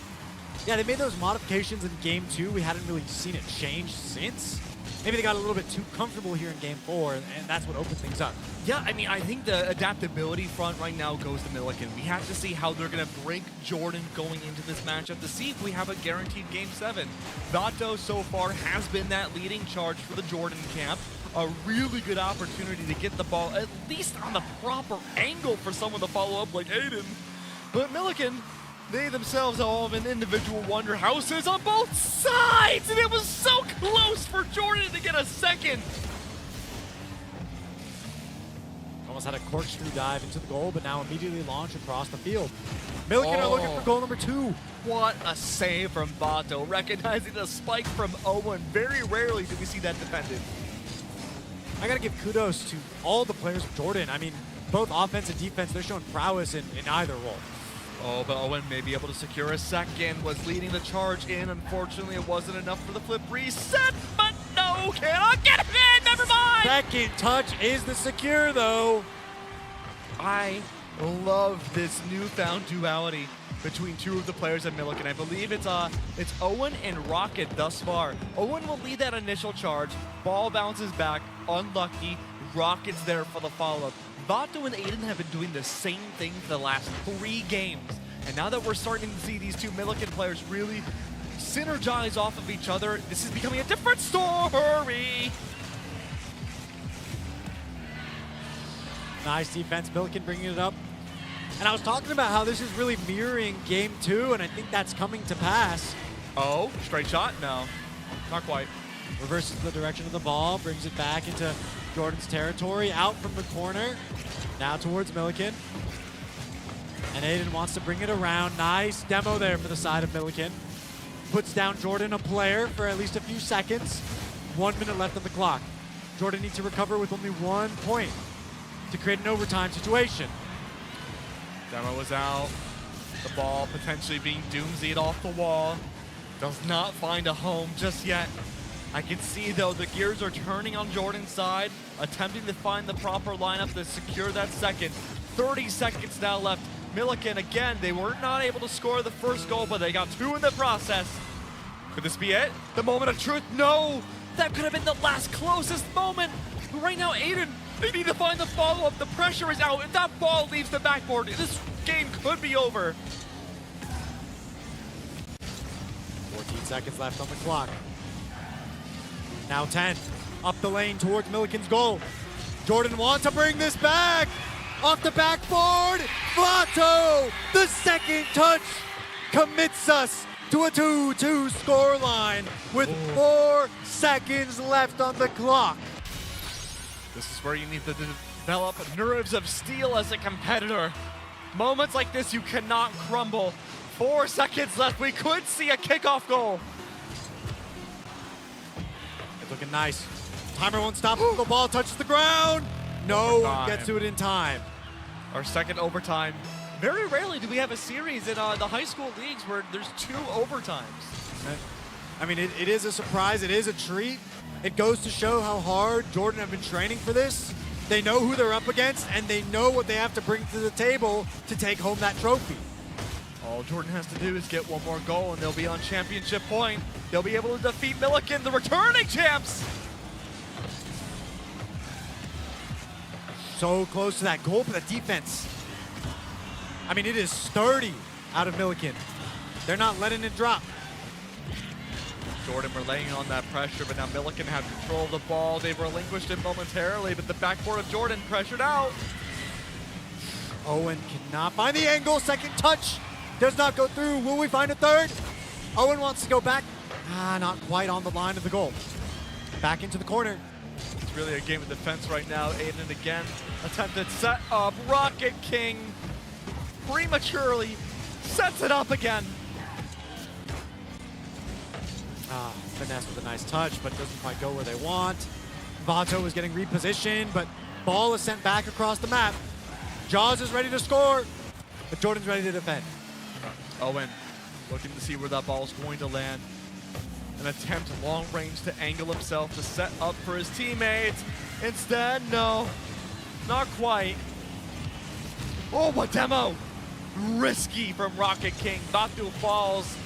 Yeah, they made those modifications in game 2. We hadn't really seen it change since. Maybe they got a little bit too comfortable here in game 4, and that's what opened things up. Yeah, I mean, I think the adaptability front right now goes to Milliken. We have to see how they're going to break Jordan going into this matchup to see if we have a guaranteed game 7. Vato so far has been that leading charge for the Jordan camp. A really good opportunity to get the ball at least on the proper angle for someone to follow up like Aiden. But Milliken, they themselves all have an individual wonder houses on both sides, and it was so close for Jordan to get a second. Almost had a corkscrew dive into the goal, but now immediately launch across the field. Milliken are looking for goal number 2. What a save from Vato, recognizing the spike from Owen. Very rarely do we see that defended. I got to give kudos to all the players of Jordan. I mean, both offense and defense, they're showing prowess in either role. Oh, but Owen may be able to secure a second, was leading the charge in. Unfortunately, it wasn't enough for the flip reset, but no, cannot get it in, never mind! second touch is the secure, though. I love this newfound duality between two of the players at Milliken. I believe it's Owen and Rocket thus far. Owen will lead that initial charge. Ball bounces back. Unlucky. Rocket's there for the follow-up. Vato and Aiden have been doing the same thing for the last 3 games. And now that we're starting to see these two Milliken players really synergize off of each other, this is becoming a different story. Nice defense, Milliken bringing it up. And I was talking about how this is really mirroring game 2, and I think that's coming to pass. Oh, straight shot? No, not quite. Reverses the direction of the ball, brings it back into Jordan's territory, out from the corner, now towards Milliken. And Aiden wants to bring it around. Nice demo there for the side of Milliken. Puts down Jordan, a player, for at least a few seconds. 1 minute left on the clock. Jordan needs to recover with only 1 point to create an overtime situation. Demo was out. The ball potentially being doomsied off the wall. Does not find a home just yet. I can see, though, the gears are turning on Jordan's side, attempting to find the proper lineup to secure that second. 30 seconds now left. Milliken, again, they were not able to score the first goal, but they got 2 in the process. Could this be it? The moment of truth? No! That could have been the last closest moment. But right now, Aiden, they need to find the follow-up. The pressure is out. If that ball leaves the backboard, this game could be over. 14 seconds left on the clock. Now 10. Up the lane towards Milliken's goal. Jordan wants to bring this back. Off the backboard. Vato, the second touch, commits us to a 2-2 scoreline with 4 seconds left on the clock. This is where you need to develop nerves of steel as a competitor. Moments like this, you cannot crumble. 4 seconds left. We could see a kickoff goal. It's looking nice. Timer won't stop until the ball touches the ground. No one gets to it in time. Our second overtime. Very rarely do we have a series in the high school leagues where there's 2 overtimes. I mean, it is a surprise. It is a treat. It goes to show how hard Jordan have been training for this. They know who they're up against, and they know what they have to bring to the table to take home that trophy. All Jordan has to do is get 1 more goal, and they'll be on championship point. They'll be able to defeat Milliken, the returning champs. So close to that goal for the defense. I mean, it is sturdy out of Milliken. They're not letting it drop. Jordan relaying on that pressure, but now Milliken have control of the ball. They've relinquished it momentarily, but the backboard of Jordan pressured out. Owen cannot find the angle. Second touch does not go through. Will we find a third? Owen wants to go back. Not quite on the line of the goal. Back into the corner. It's really a game of defense right now. Aiden again attempted set up. Rocket King prematurely sets it up again. Finesse with a nice touch, but doesn't quite go where they want. Vato is getting repositioned, but ball is sent back across the map. Jaws is ready to score, but Jordan's ready to defend. Owen looking to see where that ball is going to land. An attempt long range to angle himself to set up for his teammates. Instead, no, not quite. Oh, what demo! Risky from Rocket King. Vato falls.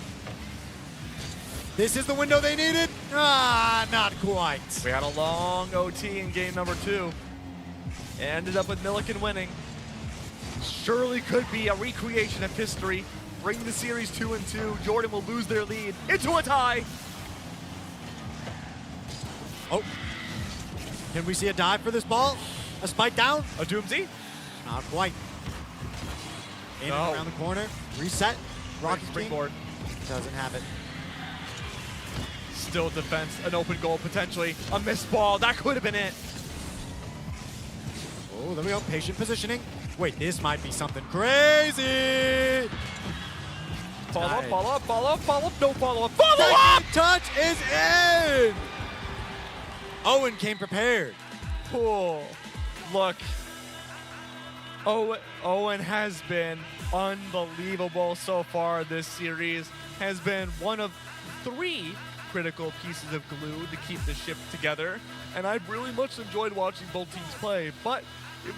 This is the window they needed. Not quite. We had a long OT in game number 2. Ended up with Milliken winning. Surely could be a recreation of history. Bring the series 2-2. Jordan will lose their lead into a tie. Oh. Can we see a dive for this ball? A spike down? A doomsy? Not quite. Aiming around the corner. Reset. Rocket springboard. Doesn't have it. Still defense, an open goal potentially, a missed ball, that could have been it. Oh, there we go, patient positioning. Wait, this might be something crazy. Follow up, follow up, follow up, follow up, no follow up, follow up! Touch is in! Owen came prepared. Cool. Look, Owen has been unbelievable so far this series. Has been one of 3 critical pieces of glue to keep the ship together. And I've really much enjoyed watching both teams play. But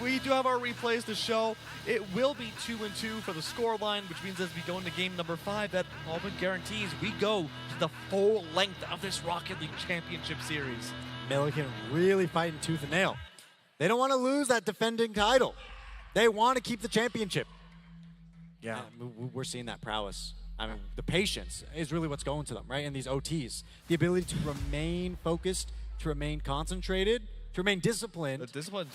we do have our replays to show. It will be 2-2 for the scoreline, which means as we go into game number 5, that all but guarantees we go to the full length of this Rocket League Championship Series. Milliken really fighting tooth and nail. They don't want to lose that defending title. They want to keep the championship. Yeah, we're seeing that prowess. I mean, the patience is really what's going to them, right? In these OTs. The ability to remain focused, to remain concentrated, to remain disciplined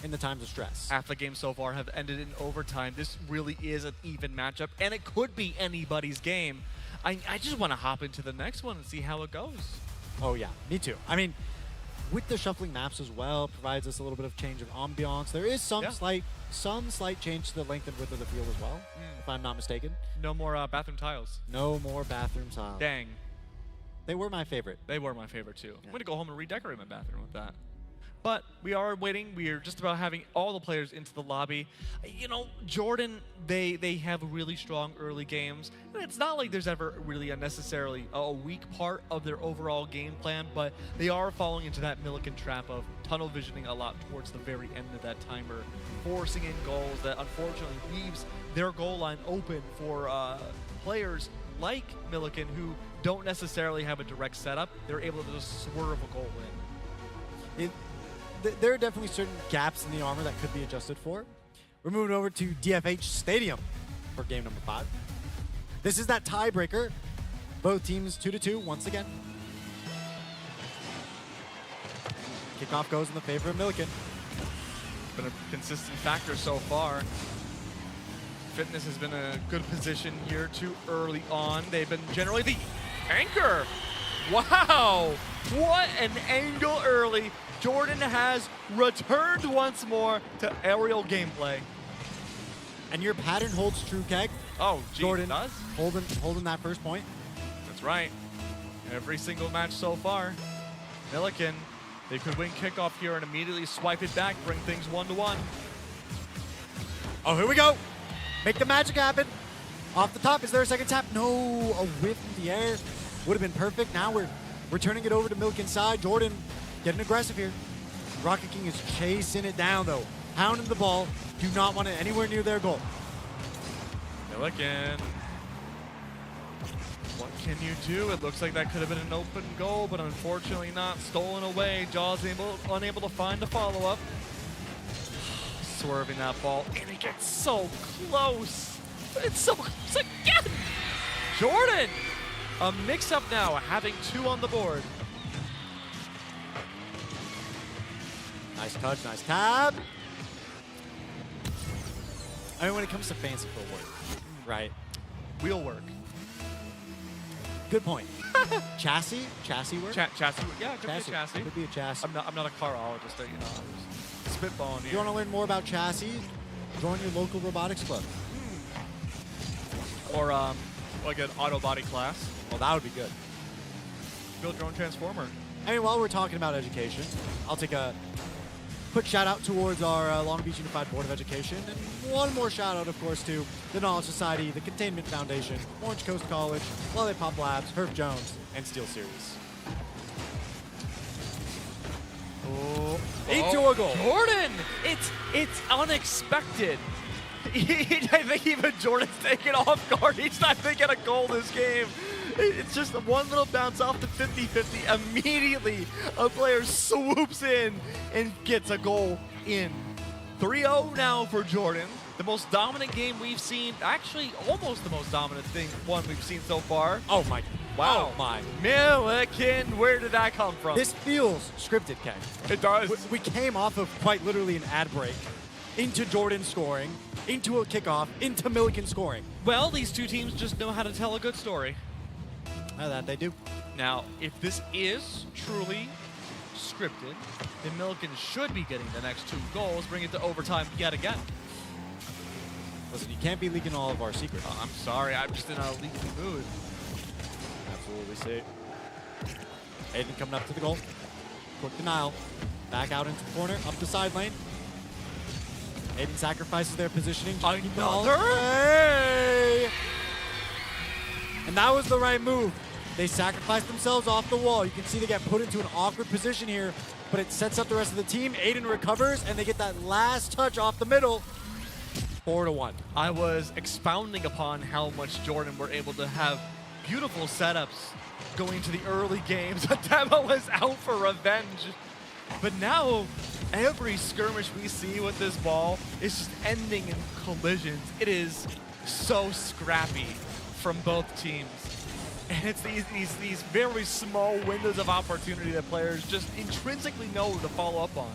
in the times of stress. Half the games so far have ended in overtime. This really is an even matchup, and it could be anybody's game. I just want to hop into the next one and see how it goes. Oh, yeah, me too. I mean, with the shuffling maps as well, provides us a little bit of change of ambiance. There is some slight change to the length and width of the field as well, if I'm not mistaken. No more bathroom tiles. No more bathroom tiles. Dang. They were my favorite. They were my favorite too. I'm going to go home and redecorate my bathroom with that. But we are waiting. We are just about having all the players into the lobby. You know, Jordan, they have really strong early games. And it's not like there's ever really unnecessarily a weak part of their overall game plan, but they are falling into that Milliken trap of tunnel visioning a lot towards the very end of that timer, forcing in goals that unfortunately leaves their goal line open for players like Milliken who don't necessarily have a direct setup. They're able to just swerve a goal in. There are definitely certain gaps in the armor that could be adjusted for. We're moving over to DFH Stadium for game number 5. This is that tiebreaker. Both teams 2-2 once again. Kickoff goes in the favor of Milliken. It's been a consistent factor so far. Fitness has been a good position here too early on. They've been generally the anchor. Wow, what an angle early. Jordan has returned once more to aerial gameplay. And your pattern holds true, Keg. Oh, geez, Jordan it does? holding that first point. That's right. Every single match so far. Milliken, they could win kickoff here and immediately swipe it back, bring things 1-1. Oh, here we go. Make the magic happen. Off the top, is there a second tap? No, a whiff in the air. Would have been perfect. Now we're turning it over to Milliken's side. Jordan getting aggressive here. Rocket King is chasing it down, though. Pounding the ball. Do not want it anywhere near their goal. Milliken. What can you do? It looks like that could have been an open goal, but unfortunately not. Stolen away. Jaws unable to find the follow-up. Swerving that ball, and it gets so close. It's so close again. Jordan, a mix-up now, having 2 on the board. Nice touch, nice tab. I mean, when it comes to fancy footwork, right? Wheel work. Good point. Chassis work? Chassis work. Yeah, it could be a chassis. Could be a chassis. I'm not a carologist, you know. I'm just spitballing here. You want to learn more about chassis? Join your local robotics club. Or like an auto body class. Well, that would be good. Build your own transformer. I mean, while we're talking about education, I'll take a quick shout out towards our Long Beach Unified Board of Education, and one more shout out, of course, to the Knowledge Society, the Containment Foundation, Orange Coast College, Lollipop Labs, Herb Jones, and Steel Series. Oh, 8-2 a goal. Jordan, it's unexpected. I think even Jordan's taken off guard. He's not thinking a goal this game. It's just one little bounce off the 50-50. Immediately, a player swoops in and gets a goal in. 3-0 now for Jordan. The most dominant game we've seen. Actually, almost the most dominant one we've seen so far. Oh my. Wow. Oh my. Milliken, where did that come from? This feels scripted, Ken. It does. We came off of quite literally an ad break into Jordan scoring, into a kickoff, into Milliken scoring. Well, these two teams just know how to tell a good story. That they do. Now, if this is truly scripted, then Milliken should be getting the next 2 goals, bring it to overtime yet again. Listen, you can't be leaking all of our secrets. I'm sorry, I'm just in a leaky mood. Absolutely see. Aiden coming up to the goal. Quick denial. Back out into the corner, up the side lane. Aiden sacrifices their positioning. Another? Hey! And that was the right move. They sacrifice themselves off the wall. You can see they get put into an awkward position here, but it sets up the rest of the team. Aiden recovers, and they get that last touch off the middle. 4-1. I was expounding upon how much Jordan were able to have beautiful setups going to the early games. Demo was out for revenge. But now, every skirmish we see with this ball is just ending in collisions. It is so scrappy from both teams. And it's these very small windows of opportunity that players just intrinsically know to follow up on.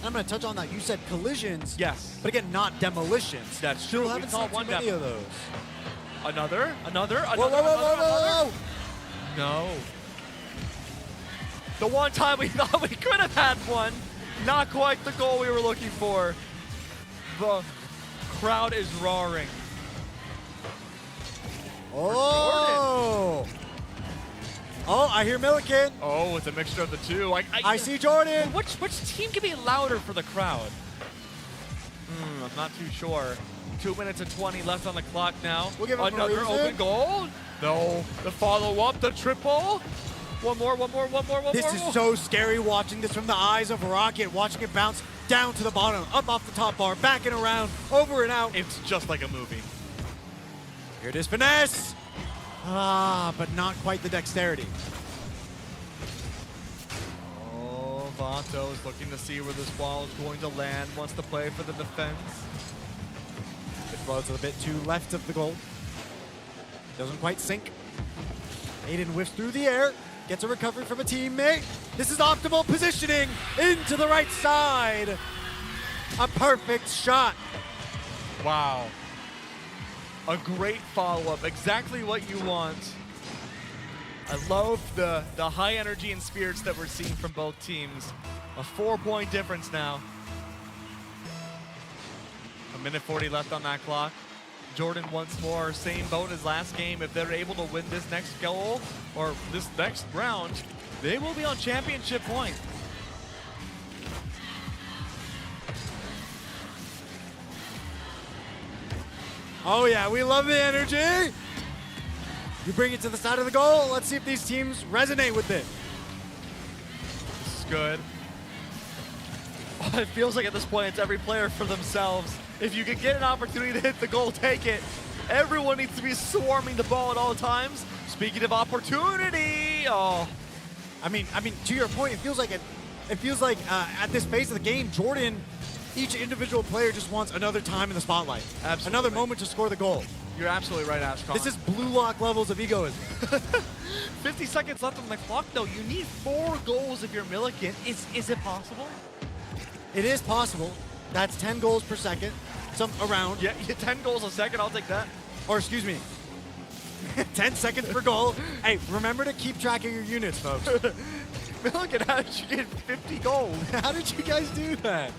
I'm going to touch on that. You said collisions. Yes. But again, not demolitions. That's Still true. haven't seen too many of those. Another. Whoa. No. The one time we thought we could have had one. Not quite the goal we were looking for. The crowd is roaring. Oh! Oh, I hear Milliken. Oh, it's a mixture of the two. I see Jordan. Which team can be louder for the crowd? I'm not too sure. 2 minutes and 20 left on the clock now. We'll give him another open goal. No. The follow-up, the triple. One more. This is so scary watching this from the eyes of Rocket, watching it bounce down to the bottom, up off the top bar, back and around, over and out. It's just like a movie. Here it is, finesse. But not quite the dexterity. Oh, Vato is looking to see where this ball is going to land, wants to play for the defense. It floats a bit too left of the goal. Doesn't quite sink. Aiden whiffs through the air, gets a recovery from a teammate. This is optimal positioning into the right side. A perfect shot. Wow. A great follow-up, exactly what you want. I love the high energy and spirits that we're seeing from both teams. A 4-point difference now. 1:40 left on that clock. Jordan once more, same boat as last game. If they're able to win this next goal or this next round, they will be on championship point. Oh yeah, we love the energy. You bring it to the side of the goal. Let's see if these teams resonate with it. This is good. It feels like at this point it's every player for themselves. If you could get an opportunity to hit the goal, take it. Everyone needs to be swarming the ball at all times. Speaking of opportunity, oh. I mean, to your point, it feels like at this phase of the game, Jordan, each individual player just wants another time in the spotlight. Absolutely. Another moment to score the goal. You're absolutely right, Ashcon. This is blue lock levels of egoism. 50 seconds left on the clock, though. You need 4 goals if you're Milliken. Is it possible? It is possible. That's 10 goals per second. Some around. Yeah, 10 goals a second. I'll take that. Or excuse me, 10 seconds per goal. Hey, remember to keep track of your units, folks. Milliken, how did you get 50 goals? How did you guys do that?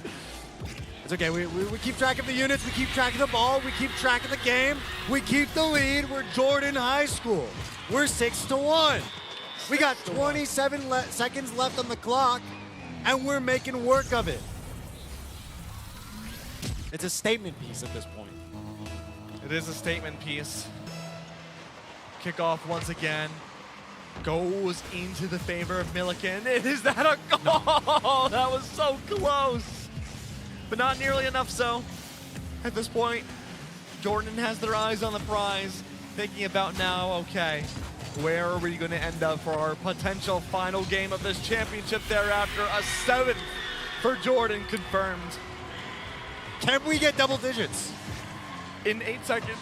It's okay. We keep track of the units. We keep track of the ball. We keep track of the game. We keep the lead. We're Jordan High School. We're 6-1. We got 27 seconds left on the clock, and we're making work of it. It's a statement piece at this point. It is a statement piece. Kickoff once again goes into the favor of Milliken. Is that a goal? No. That was so close. But not nearly enough so. At this point, Jordan has their eyes on the prize, thinking about now, okay, where are we going to end up for our potential final game of this championship thereafter? A 7th for Jordan confirmed. Can we get double digits? In 8 seconds.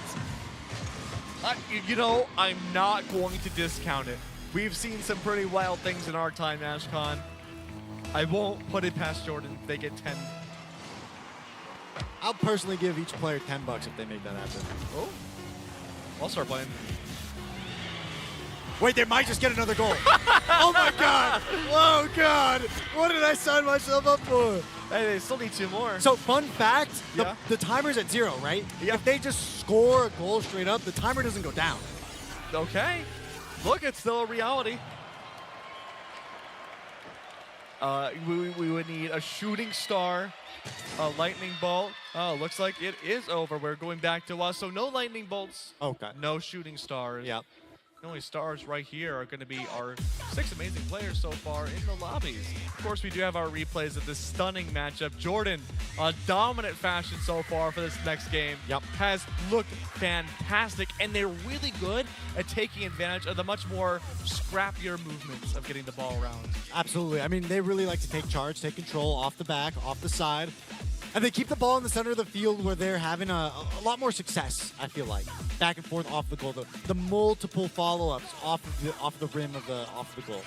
You know, I'm not going to discount it. We've seen some pretty wild things in our time, Ashcon. I won't put it past Jordan if they get 10. I'll personally give each player $10 if they make that happen. Oh, I'll start playing. Wait, they might just get another goal. Oh my God! Oh God! What did I sign myself up for? Hey, they still need 2 more. So, fun fact, Yeah. the timer's at 0, right? Yeah. If they just score a goal straight up, the timer doesn't go down. Okay. Look, it's still a reality. We would need a shooting star, a lightning bolt. Oh, looks like it is over. We're going back to us. So no lightning bolts. Okay. No shooting stars. Yep. The only stars right here are going to be our 6 amazing players so far in the lobbies. Of course, we do have our replays of this stunning matchup. Jordan, a dominant fashion so far for this next game, has looked fantastic, and they're really good at taking advantage of the much more scrappier movements of getting the ball around. Absolutely. I mean, they really like to take charge, take control off the back, off the side. And they keep the ball in the center of the field where they're having a lot more success, I feel like. Back and forth off the goal. The multiple follow-ups off the rim of off the goal.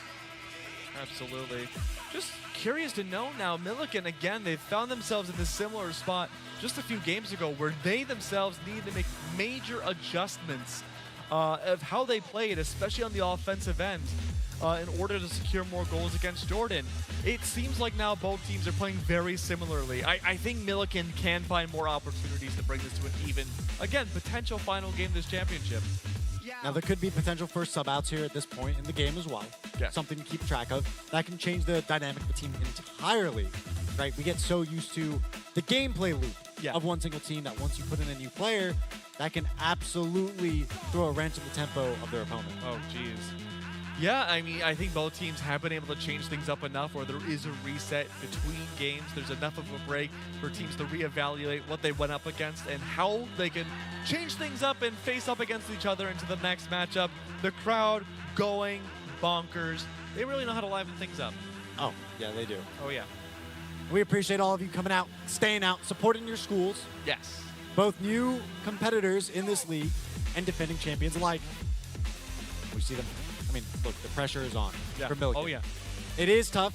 Absolutely. Just curious to know now, Milliken, again, they've found themselves in this similar spot just a few games ago where they themselves needed to make major adjustments of how they played, especially on the offensive end, in order to secure more goals against Jordan. It seems like now both teams are playing very similarly. I think Milliken can find more opportunities to bring this to an even, again, potential final game of this championship. Now, there could be potential for sub-outs here at this point in the game as well. Yeah. Something to keep track of. That can change the dynamic of the team entirely, right? We get so used to the gameplay loop of one single team that once you put in a new player, that can absolutely throw a wrench in the tempo of their opponent. Oh, geez. Yeah, I mean, I think both teams have been able to change things up enough where there is a reset between games. There's enough of a break for teams to reevaluate what they went up against and how they can change things up and face up against each other into the next matchup. The crowd going bonkers. They really know how to liven things up. Oh, yeah, they do. Oh, yeah. We appreciate all of you coming out, staying out, supporting your schools. Yes. Both new competitors in this league and defending champions alike. We see them. I mean, look, the pressure is on for Milliken. Oh, yeah. It is tough,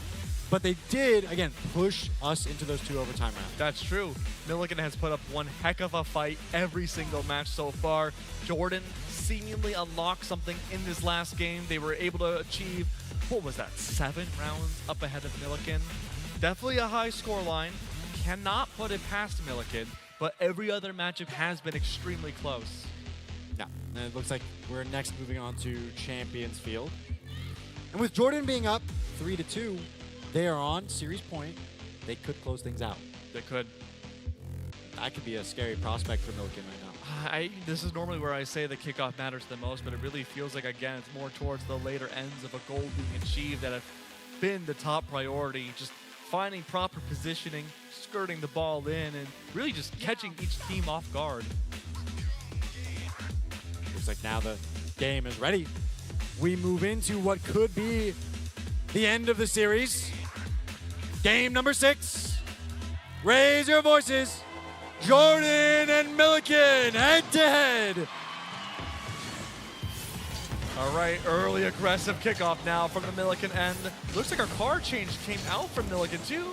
but they did, again, push us into those 2 overtime rounds. That's true. Milliken has put up one heck of a fight every single match so far. Jordan seemingly unlocked something in this last game. They were able to achieve, what was that, 7 rounds up ahead of Milliken. Definitely a high score line. Cannot put it past Milliken, but every other matchup has been extremely close. Yeah, and it looks like we're next moving on to Champions Field. And with Jordan being up 3-2, they are on series point. They could close things out. They could. That could be a scary prospect for Milliken right now. This is normally where I say the kickoff matters the most, but it really feels like, again, it's more towards the later ends of a goal being achieved that have been the top priority. Just finding proper positioning, skirting the ball in, and really just catching each team off guard. Looks like now the game is ready. We move into what could be the end of the series. Game number 6. Raise your voices. Jordan and Milliken head-to-head. All right, early aggressive kickoff now from the Milliken end. Looks like our card change came out from Milliken too.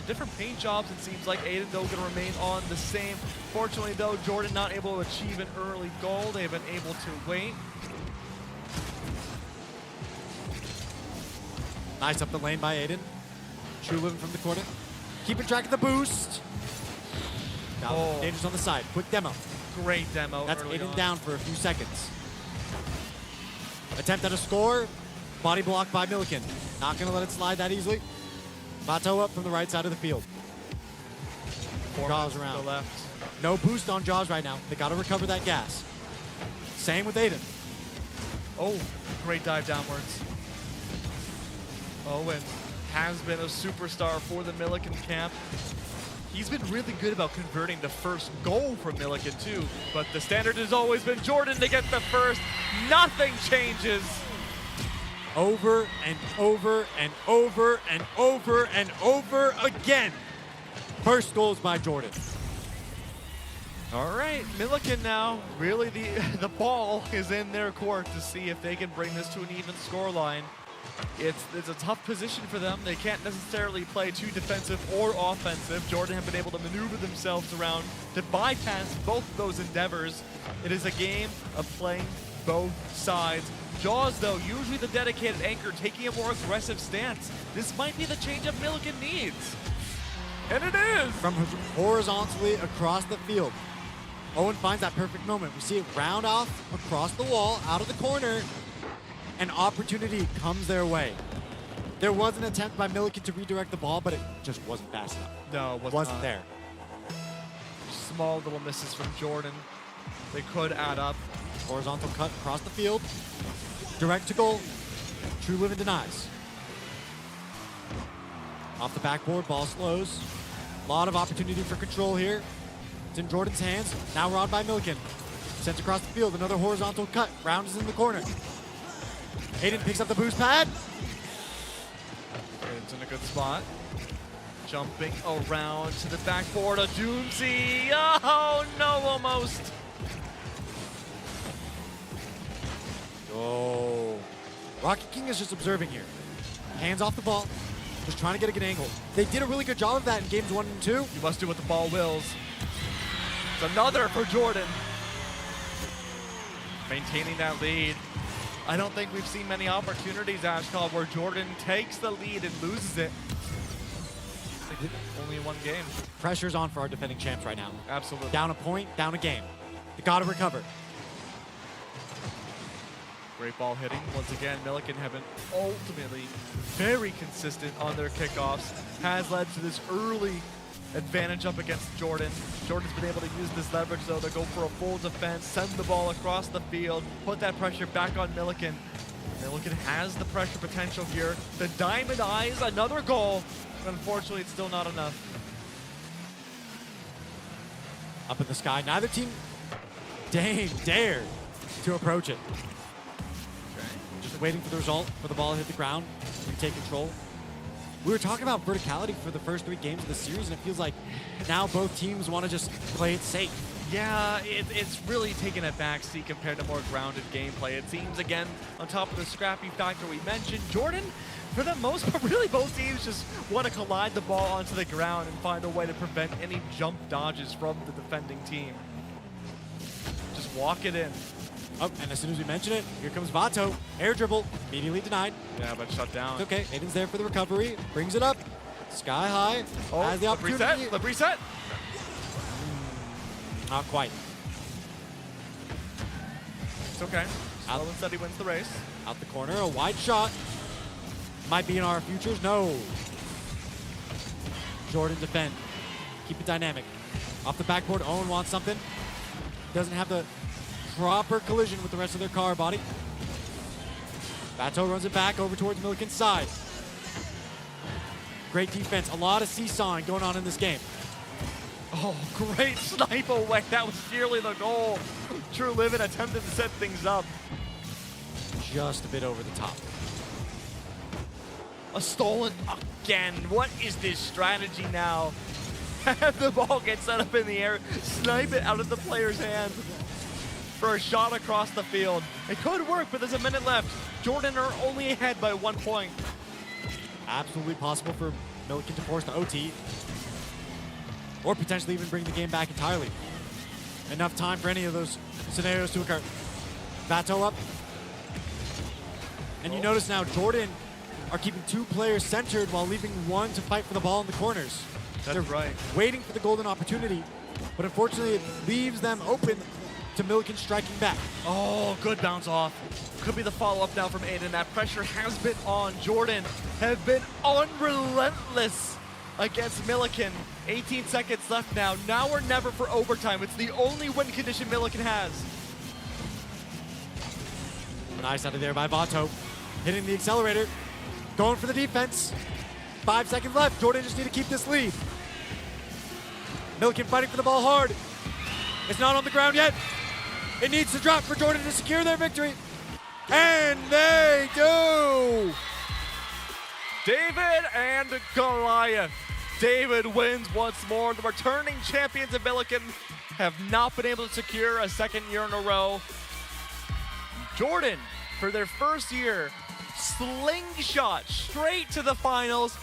Different paint jobs, it seems like. Aiden, though, going to remain on the same. Fortunately, though, Jordan not able to achieve an early goal. They've been able to wait. Nice up the lane by Aiden. True living from the corner. Keeping track of the boost. Now, Danger's on the side. Quick demo. Great demo. That's early Aiden on. down for a few seconds. Attempt at a score. Body block by Milliken. Not going to let it slide that easily. Bato up from the right side of the field. Jaws around. To the left. No boost on Jaws right now. They got to recover that gas. Same with Aiden. Oh, great dive downwards. Owen has been a superstar for the Milliken camp. He's been really good about converting the first goal for Milliken too, but the standard has always been Jordan to get the first. Nothing changes. Over and over and over and over and over again. First goals by Jordan. All right, Milliken now, really the ball is in their court to see if they can bring this to an even scoreline. It's a tough position for them. They can't necessarily play too defensive or offensive. Jordan have been able to maneuver themselves around to bypass both of those endeavors. It is a game of playing both sides. Jaws, though, usually the dedicated anchor, taking a more aggressive stance. This might be the change-up Milliken needs. And it is! From horizontally across the field. Owen finds that perfect moment. We see it round off across the wall, out of the corner. An opportunity comes their way. There was an attempt by Milliken to redirect the ball, but it just wasn't fast enough. No, it wasn't there. Small little misses from Jordan. They could add up. Horizontal cut across the field. Direct to goal. True Living denies. Off the backboard, ball slows. A lot of opportunity for control here. It's in Jordan's hands. Now rod by Milliken. Sent across the field. Another horizontal cut. Round is in the corner. Aiden picks up the boost pad. It's in a good spot. Jumping around to the backboard. A Doomsy. Oh, no, almost. Oh. Rocket King is just observing here. Hands off the ball. Just trying to get a good angle. They did a really good job of that in games 1 and 2. You must do what the ball wills. It's another for Jordan. Maintaining that lead. I don't think we've seen many opportunities, Ashcall, where Jordan takes the lead and loses it. Only in one game. Pressure's on for our defending champs right now. Absolutely. Down a point, down a game. They gotta recover. Great ball hitting. Once again, Milliken have been ultimately very consistent on their kickoffs. Has led to this early advantage up against Jordan. Jordan's been able to use this leverage, though, to go for a full defense, send the ball across the field, put that pressure back on Milliken. Milliken has the pressure potential here. The Diamond Eyes, another goal. But unfortunately, it's still not enough. Up in the sky, neither team dared to approach it. Just waiting for the result, for the ball to hit the ground, and take control. We were talking about verticality for the first 3 games of the series, and it feels like now both teams want to just play it safe. Yeah, it's really taken a backseat compared to more grounded gameplay. It seems, again, on top of the scrappy factor we mentioned, Jordan, for the most part, really both teams just want to collide the ball onto the ground and find a way to prevent any jump dodges from the defending team. Just walk it in. Oh, and as soon as we mention it, here comes Vato. Air dribble, immediately denied. Yeah, but shut down. It's okay, Aiden's there for the recovery, brings it up, sky high, has the opportunity. The reset. Not quite. It's okay. Slow and steady wins the race. Out the corner, a wide shot. Might be in our futures, no. Jordan defend. Keep it dynamic. Off the backboard, Owen wants something. Doesn't have the proper collision with the rest of their car body. Bateau runs it back over towards Milliken's side. Great defense. A lot of seesawing going on in this game. Oh, great snipe away. That was nearly the goal. True Living attempted to set things up. Just a bit over the top. A stolen again. What is this strategy now? Have the ball get set up in the air, snipe it out of the player's hand for a shot across the field. It could work, but there's a minute left. Jordan are only ahead by 1 point. Absolutely possible for Milliken to force the OT. Or potentially even bring the game back entirely. Enough time for any of those scenarios to occur. Vato up. And you notice now Jordan are keeping 2 players centered while leaving 1 to fight for the ball in the corners. That's They're right. Waiting for the golden opportunity, but unfortunately it leaves them open to Milliken striking back. Oh, good bounce off. Could be the follow-up now from Aiden. That pressure has been on. Jordan have been unrelentless against Milliken. 18 seconds left now. Now or never for overtime. It's the only win condition Milliken has. Nice out of there by Vato. Hitting the accelerator. Going for the defense. 5 seconds left. Jordan just need to keep this lead. Milliken fighting for the ball hard. It's not on the ground yet. It needs to drop for Jordan to secure their victory. And they do! David and Goliath. David wins once more. The returning champions of Milliken have not been able to secure a 2nd year in a row. Jordan, for their first year, slingshot straight to the finals,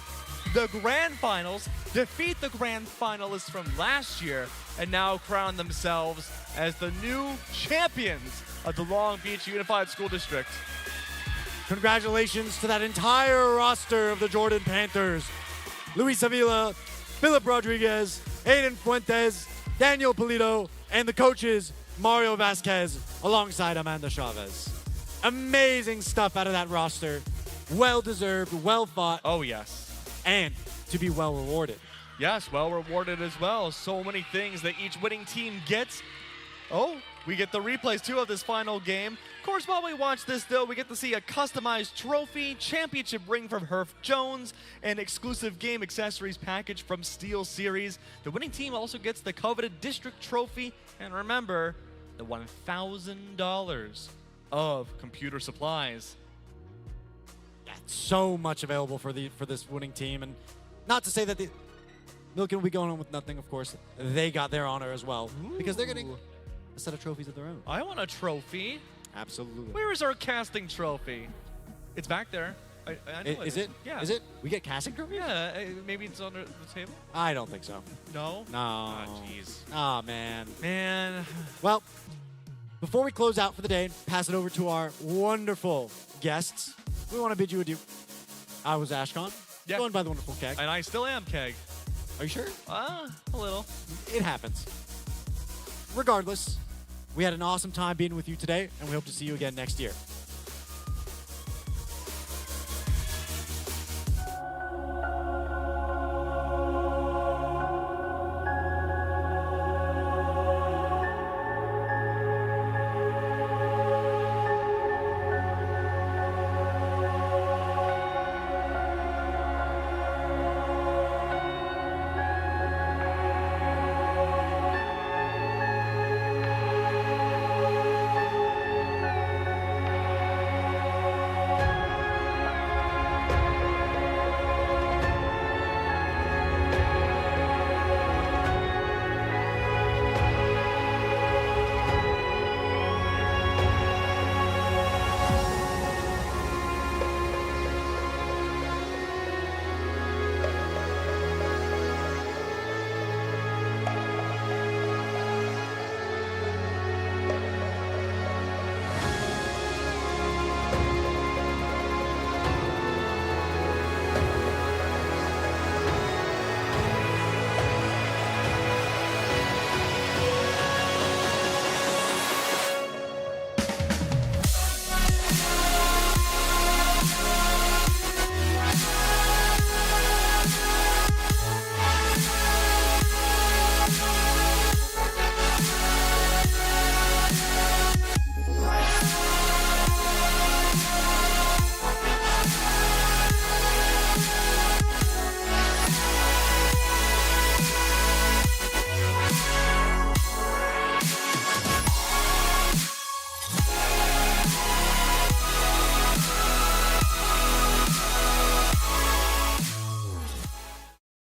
the grand finals, defeat the grand finalists from last year, and now crown themselves as the new champions of the Long Beach Unified School District. Congratulations to that entire roster of the Jordan Panthers. Luis Avila, Philip Rodriguez, Aiden Fuentes, Daniel Polito, and the coaches, Mario Vasquez, alongside Amanda Chavez. Amazing stuff out of that roster. Well-deserved, well-fought. Oh, yes. And to be well rewarded. Yes, well rewarded as well. So many things that each winning team gets. Oh, We get the replays, too, of this final game. Of course, while we watch this, though, we get to see a customized trophy, championship ring from Herf Jones, and exclusive game accessories package from Steel Series. The winning team also gets the coveted district trophy, and remember, the $1,000 of computer supplies. Yeah, so much available for this winning team, and not to say that the Milken will be going home with nothing. Of course, they got their honor as well because they're getting a set of trophies of their own. I want a trophy. Absolutely. Where is our casting trophy? It's back there. I know Is it? Yeah. Is it? We get casting trophies? Yeah, maybe it's under the table? I don't think so. No? No. Oh, jeez. Oh, man. Man. Well, before we close out for the day and pass it over to our wonderful guests, we want to bid you adieu. I was Ashcon, joined by the wonderful Keg. And I still am Keg. Are you sure? A little. It happens. Regardless, we had an awesome time being with you today, and we hope to see you again next year.